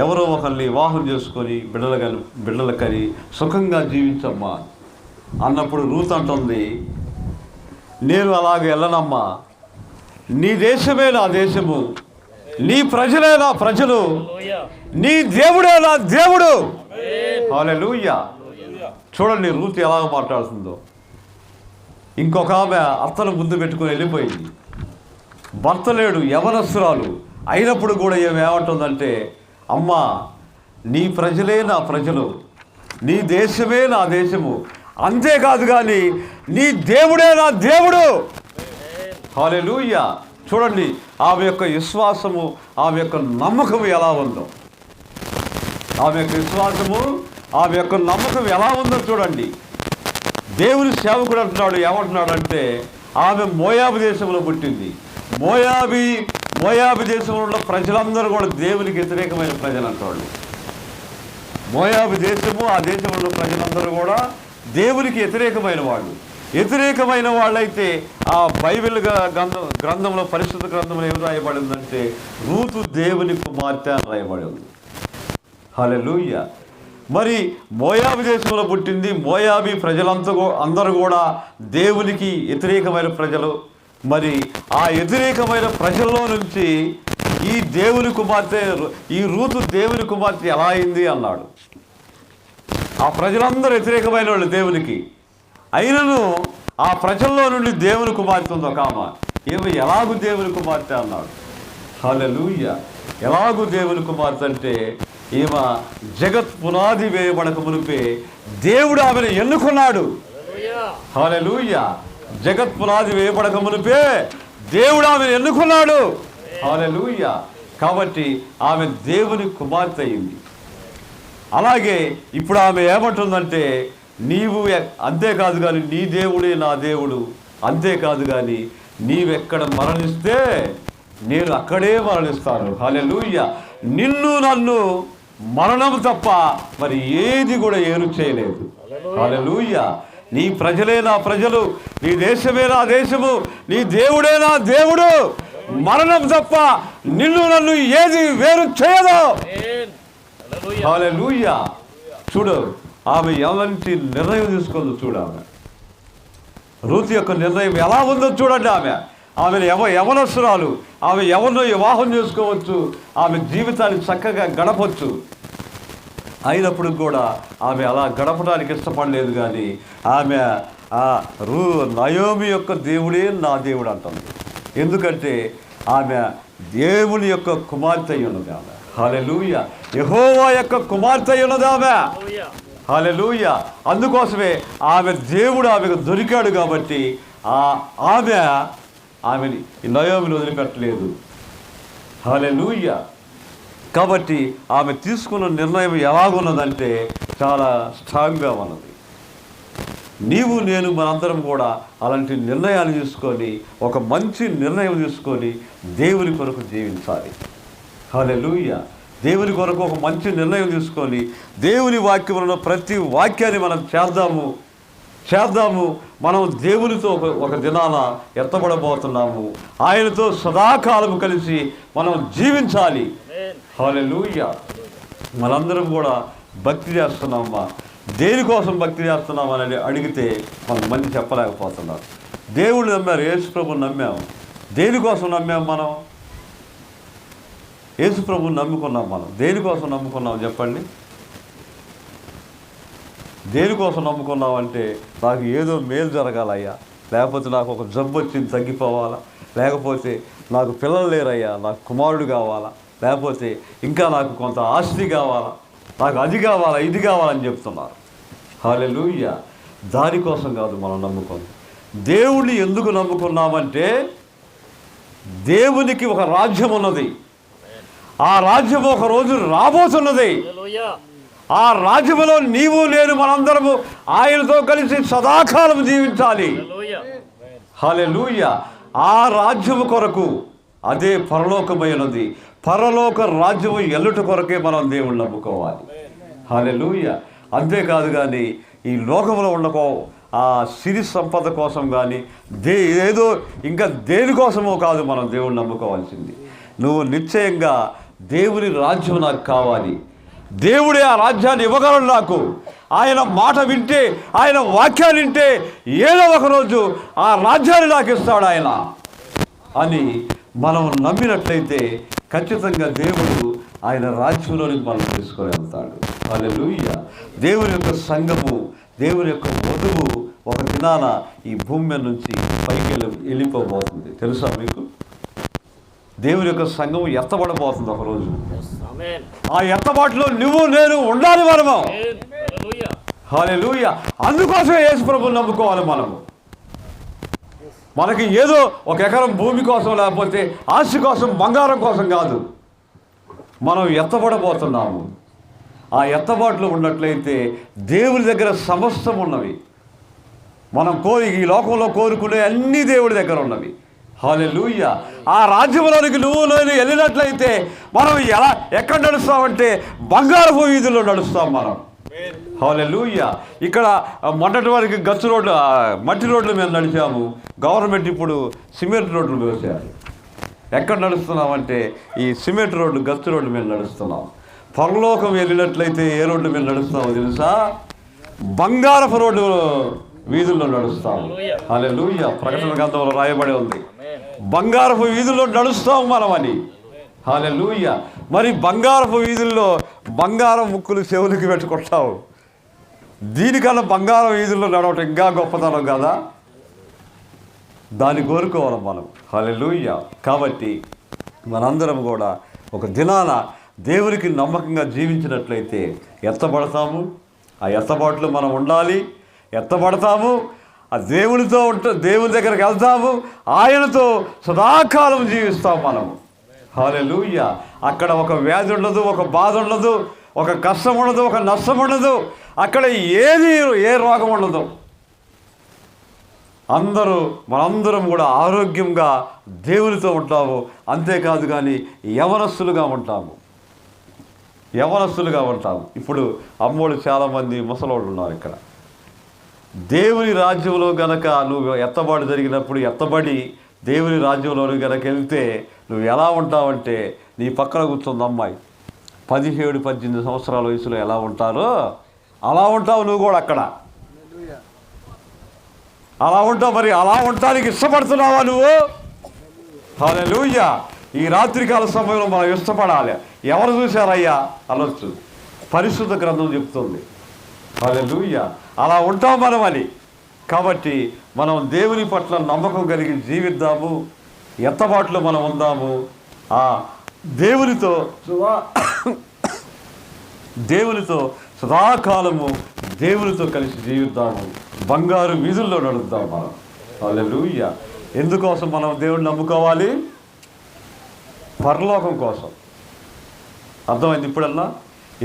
Speaker 2: ఎవరో ఒకరిని వివాహం చేసుకొని బిడ్డలకని సుఖంగా జీవించమ్మా అన్నప్పుడు రూత్ అంటుంది, నేను అలాగే వెళ్ళనమ్మా, నీ దేశమే నా దేశము, నీ ప్రజలే నా ప్రజలు, నీ దేవుడే నా దేవుడు. హల్లెలూయా. చూడండి రూత్ ఎలాగ మాట్లాడుతుందో. ఇంకొక ఆమె అత్తను ముందు పెట్టుకొని వెళ్ళిపోయింది. భర్త లేడు, యవనస్తురాలు అయినప్పుడు కూడా ఏమంటుందంటే, అమ్మా నీ ప్రజలే నా ప్రజలు, నీ దేశమే నా దేశము, అంతేకాదు కానీ నీ దేవుడే నా దేవుడు. హల్లెలూయా. చూడండి ఆమె యొక్క విశ్వాసము, ఆమె యొక్క నమ్మకం ఎలా ఉందో, ఆమె యొక్క విశ్వాసము, ఆమె యొక్క నమ్మకం ఎలా ఉందో చూడండి. దేవుని సేవకుడు అంటున్నాడు, ఏమంటున్నాడంటే ఆమె మోయాబు దేశంలో పుట్టింది. మోయాబు దేశంలో ఉన్న ప్రజలందరూ కూడా దేవునికి వ్యతిరేకమైన ప్రజలు అంటాడు. మోయాబు దేశము, ఆ దేశంలో ఉన్న ప్రజలందరూ కూడా దేవునికి వ్యతిరేకమైన వాళ్ళైతే ఆ బైబిల్ గ్రంథంలో, పరిశుద్ధ గ్రంథంలో ఏమి రాయబడిందంటే రూతు దేవుని కుమార్తె అని రాయబడి ఉంది. హల్లెలూయా. మరి మోయాబు దేశంలో పుట్టింది. మోయాబీ అందరూ కూడా దేవునికి వ్యతిరేకమైన ప్రజలు. మరి ఆ వ్యతిరేకమైన ప్రజల్లో నుంచి ఈ దేవుని కుమార్తె, ఈ రూతు దేవుని కుమార్తె ఎలా అయింది అన్నాడు. ఆ ప్రజలందరూ వ్యతిరేకమైన వాళ్ళు దేవునికి, అయినను ఆ ప్రజల్లో నుండి దేవుని కుమార్తె ఉంది ఒక ఆమె. ఎలాగూ దేవుని కుమార్తె అన్నాడు. హల్లెలూయా. ఎలాగూ దేవుని కుమార్తె అంటే ఈమె జగత్ పునాది వేయబడక మునిపే దేవుడు ఆమెను ఎన్నుకున్నాడు. హల్లెలూయా. జగత్ పునాది వేయబడక మునిపే దేవుడు ఆమెను ఎన్నుకున్నాడు. హల్లెలూయా. కాబట్టి ఆమె దేవుని కుమార్తె అయింది. అలాగే ఇప్పుడు ఆమె ఏమంటుందంటే, నీవు అంతేకాదు కానీ నీ దేవుడే నా దేవుడు, అంతేకాదు కానీ నీవెక్కడ మరణిస్తే నేను అక్కడే మరణిస్తాను. హల్లెలూయా. నిన్ను నన్ను మరణం తప్ప మరి ఏది కూడా ఏరు చేయలేదు. హల్లెలూయా. నీ ప్రజలే నా ప్రజలు, నీ దేశమే నా దేశము, నీ దేవుడే నా దేవుడు, మరణం తప్ప నిన్ను నన్ను ఏది వేరు చేయదు. హల్లెలూయా. చూడు ఆమె ఎలాంటి నిర్ణయం తీసుకుందో చూడు. ఆమె రూతు యొక్క నిర్ణయం ఎలా ఉందో చూడండి. ఆమెను యవనస్తురాలు, ఆమె ఎవరినో వివాహం చేసుకోవచ్చు, ఆమె జీవితాన్ని చక్కగా గడపచ్చు. అయినప్పుడు కూడా ఆమె అలా గడపడానికి ఇష్టపడలేదు. కానీ ఆమె నయోమి యొక్క దేవుడే నా దేవుడు అంటుంది. ఎందుకంటే ఆమె దేవుని యొక్క కుమార్తె ఉన్నది ఆమె. హల్లెలూయా. యెహోవా యొక్క కుమార్తె ఉన్నది ఆమె. హల్లెలూయా. అందుకోసమే ఆమె దేవుడు ఆమెకు దొరికాడు కాబట్టి ఆమెని నయోమిని వదిలిపెట్టలేదు. హల్లెలూయా. కాబట్టి ఆమె తీసుకున్న నిర్ణయం ఎలాగున్నదంటే చాలా స్ట్రాంగ్గా ఉన్నది. నీవు నేను మనందరం కూడా అలాంటి నిర్ణయాలు తీసుకొని, ఒక మంచి నిర్ణయం తీసుకొని దేవుని కొరకు జీవించాలి. హల్లెలూయా. దేవుని కొరకు ఒక మంచి నిర్ణయం తీసుకొని దేవుని వాక్యంలో ప్రతి వాక్యాన్ని మనం చేద్దాము. మనం దేవునితో ఒక దినాన ఎత్తబడబోతున్నాము. ఆయనతో సదాకాలం కలిసి మనం జీవించాలి. హల్లెలూయా. మనందరం కూడా భక్తి చేస్తున్నామా, దేనికోసం భక్తి చేస్తున్నామని అడిగితే కొంతమంది చెప్పలేకపోతున్నారు. దేవుడు నమ్మారు, యేసు ప్రభుని నమ్మాము. దేనికోసం నమ్మాము మనం? యేసు ప్రభుని నమ్ముకున్నాం. మనం దేనికోసం నమ్ముకున్నాం చెప్పండి? దేనికోసం నమ్ముకున్నావంటే నాకు ఏదో మేలు జరగాలయ్యా, లేకపోతే నాకు ఒక జబ్బు వచ్చింది తగ్గిపోవాలా, లేకపోతే నాకు పిల్లలు లేరయ్యా, నాకు కుమారుడు కావాలా, లేకపోతే ఇంకా నాకు కొంత ఆస్తి కావాలా, నాకు అది కావాలా ఇది కావాలని చెప్తున్నారు. హల్లెలూయా. దానికోసం కాదు మనం నమ్ముకుంది. దేవుణ్ణి ఎందుకు నమ్ముకున్నామంటే దేవునికి ఒక రాజ్యం ఉన్నది, ఆ రాజ్యం ఒక రోజు రాబోతున్నది. ఆ రాజ్యములో నీవు నేను మనందరము ఆయనతో కలిసి సదాకాలం జీవించాలి. హల్లెలూయా. ఆ రాజ్యము కొరకు, అదే పరలోకమైనది, పరలోక రాజ్యము ఎల్లుట కొరకే మనం దేవుణ్ణి నమ్ముకోవాలి. హల్లెలూయా. అంతేకాదు కానీ ఈ లోకంలో ఉండకో ఆ సిరి సంపద కోసం కానీ ఏదో ఇంకా దేనికోసమో కాదు మనం దేవుణ్ణి నమ్ముకోవాల్సింది. నువ్వు నిశ్చయంగా దేవుని రాజ్యం నాకు కావాలి, దేవుడే ఆ రాజ్యాన్ని ఇవ్వగలడు నాకు, ఆయన మాట వింటే, ఆయన వాక్యాన్ని వింటే ఏదో ఒకరోజు ఆ రాజ్యాన్ని నాకు ఇస్తాడు ఆయన అని మనం నమ్మినట్లయితే ఖచ్చితంగా దేవుడు ఆయన రాజ్యంలోనికి మనం తీసుకొని వెళ్తాడు. హల్లెలూయా. దేవుని యొక్క సంఘము, దేవుని యొక్క వధువు ఒక దినాన ఈ భూమి మీద నుంచి పైకి వెళ్ళిపోబోతుంది. తెలుసా మీకు? దేవుని యొక్క సంఘము ఎత్తబడబోతుంది ఒకరోజు. ఆ ఎత్తబాటులో నువ్వు నేను ఉండాలి మనము. హల్లెలూయా. అందుకోసమే యేసు ప్రభువుని నమ్ముకోవాలి మనము. మనకి ఏదో ఒక ఎకరం భూమి కోసం, లేకపోతే ఆస్తి కోసం, బంగారం కోసం కాదు. మనం ఎత్తబడబోతున్నాము. ఆ ఎత్తబాటులో ఉన్నట్లయితే దేవుని దగ్గర సమస్తం ఉన్నవి. మనం ఈ లోకంలో కోరుకునే అన్ని దేవుడి దగ్గర ఉన్నవి. హల్లెలూయా. ఆ రాజ్యంలోనికి నువ్వు నేను వెళ్ళినట్లయితే మనం ఎక్కడ నడుస్తామంటే బంగారపు వీధుల్లో నడుస్తాం మనం. హల్లెలూయా. ఇక్కడ మొన్నటి వరకు గచ్చు రోడ్లు, మట్టి రోడ్ల మీద నడిచాము. గవర్నమెంట్ ఇప్పుడు సిమెంట్ రోడ్లు వేశారు. ఎక్కడ నడుస్తున్నామంటే ఈ సిమెంట్ రోడ్లు, గచ్చు రోడ్ల మీద నడుస్తున్నాం. పరలోకం వెళ్ళినట్లయితే ఏ రోడ్ల మీద నడుస్తామో తెలుసా? బంగారపు రోడ్డు వీధుల్లో నడుస్తాము. హల్లెలూయా. ప్రకటన గ్రంథంలో రాయబడి ఉంది, బంగారపు వీధుల్లో నడుస్తాము మనమని. హల్లెలూయా. మరి బంగారపు వీధుల్లో బంగారం ముక్కులు చెవులకి పెట్టుకుంటావు. దీనికన్నా బంగారం వీధుల్లో నడవటం ఇంకా గొప్పతనం కదా. దాన్ని కోరుకోవాలి మనం. హల్లెలూయా. కాబట్టి మనందరం కూడా ఒక దినాన దేవునికి నమ్మకంగా జీవించినట్లయితే ఎత్తబడతాము. ఆ ఎత్తబాటులో మనం ఉండాలి, ఎత్తబడతాము. ఆ దేవునితో దేవుని దగ్గరికి వెళ్తాము, ఆయనతో సదాకాలం జీవిస్తాం మనము. హల్లెలూయా. అక్కడ ఒక వ్యాధి ఉండదు, ఒక బాధ ఉండదు, ఒక కష్టం ఉండదు, ఒక నష్టం ఉండదు. అక్కడ ఏ రోగం ఉండదు. మనందరం కూడా ఆరోగ్యంగా దేవునితో ఉంటాము. అంతేకాదు కానీ యవనస్తులుగా ఉంటాము. ఇప్పుడు అమ్మోళ్ళు చాలామంది ముసలోళ్ళు ఉన్నారు ఇక్కడ. దేవుని రాజ్యంలో గనక నువ్వు ఎత్తబాటు జరిగినప్పుడు ఎత్తబడి దేవుని రాజ్యంలో గనక వెళ్తే నువ్వు ఎలా ఉంటావంటే, నీ పక్కన కూర్చుంది అమ్మాయి 17-18 సంవత్సరాల వయసులో ఎలా ఉంటారో అలా ఉంటావు నువ్వు కూడా అక్కడ. అలా ఉంటావు. మరి అలా ఉండటానికి ఇష్టపడుతున్నావా నువ్వు? హల్లెలూయా. ఈ రాత్రికాల సమయంలో మనం ఇష్టపడాలి. ఎవరు చూశారయ్యా అనొచ్చు, పరిశుద్ధ గ్రంథం చెప్తుంది. హల్లెలూయా. అలా ఉంటాం మనం అని. కాబట్టి మనం దేవుని పట్ల నమ్మకం కలిగి జీవిద్దాము, ఎత్తబాటులో మనం ఉందాము. ఆ దేవునితో సదాకాలము దేవునితో కలిసి జీవిద్దాము. బంగారు వీధుల్లో నడుద్దాం మనం. హల్లెలూయా. ఎందుకోసం మనం దేవుడిని నమ్ముకోవాలి? పరలోకం కోసం. అర్థమైంది ఇప్పుడల్లా?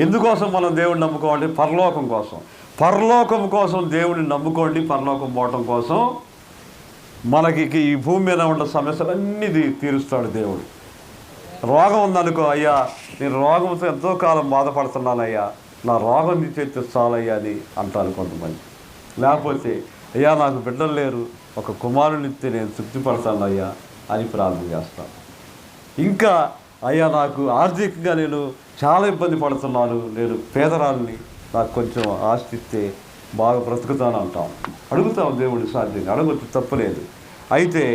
Speaker 2: ఎందుకోసం మనం దేవుడిని నమ్ముకోవాలి? పరలోకం కోసం. పరలోకం కోసం దేవుడిని నమ్ముకోండి. పరలోకం పోవటం కోసం మనకి ఈ భూమి మీద ఉన్న సమస్యలన్నీ తీరుస్తాడు దేవుడు. రోగం ఉందనుకో, అయ్యా నేను రోగంతో ఎంతో కాలం బాధపడుతున్నానయ్యా, నా రోగం తీసేస్తే చాలయ్యా అని అంటారు కొంతమంది. లేకపోతే అయ్యా నాకు బిడ్డలు లేరు, ఒక కుమారునిస్తే నేను తృప్తిపడతాను అయ్యా అని ప్రార్థన చేస్తాను. ఇంకా అయ్యా నాకు ఆర్థికంగా నేను చాలా ఇబ్బంది పడుతున్నాను, నేను పేదరాన్ని, నాకు కొంచెం ఆస్తి ఇస్తే బాగా బ్రతుకుతాను అంటాం. అడుగుతాం దేవుడి సాధ్యంగా, అడగొచ్చు, తప్పలేదు. అయితే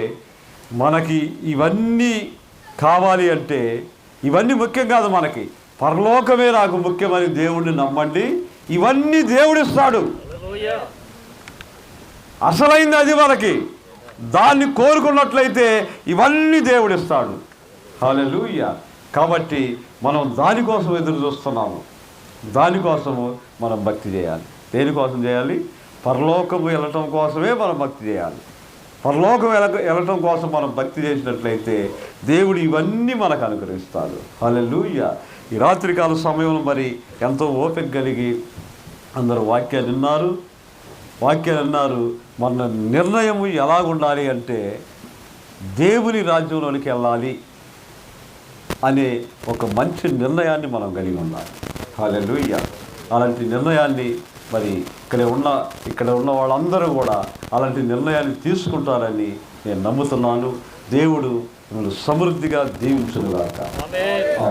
Speaker 2: మనకి ఇవన్నీ కావాలి అంటే ఇవన్నీ ముఖ్యం కాదు. మనకి పరలోకమే నాకు ముఖ్యమని దేవుణ్ణి నమ్మండి, ఇవన్నీ దేవుడిస్తాడు. అసలైంది అది మనకి. దాన్ని కోరుకున్నట్లయితే ఇవన్నీ దేవుడిస్తాడు. హల్లెలూయా. కాబట్టి మనం దానికోసం ఎదురు చూస్తున్నాము. దానికోసము మనం భక్తి చేయాలి. దేనికోసం చేయాలి? పరలోకము వెళ్ళటం కోసమే మనం భక్తి చేయాలి. పరలోకం వెళ్ళటం కోసం మనం భక్తి చేసినట్లయితే దేవుడు ఇవన్నీ మనకు అనుగ్రహిస్తాడు. హల్లెలూయా. ఈ రాత్రికాల సమయంలో మరి ఎంతో ఓపిక కలిగి అందరూ వాక్యాలు విన్నారు. మన నిర్ణయము ఎలాగుండాలి అంటే దేవుని రాజ్యంలోనికి వెళ్ళాలి అనే ఒక మంచి నిర్ణయాన్ని మనం కలిగి ఉండాలి. హల్లెలూయా. అలాంటి నిర్ణయాన్ని మరి ఇక్కడ ఉన్న వాళ్ళందరూ కూడా అలాంటి నిర్ణయాన్ని తీసుకుంటారని నేను నమ్ముతున్నాను. దేవుడు మిమ్మల్ని సమృద్ధిగా దీవించునుగాక.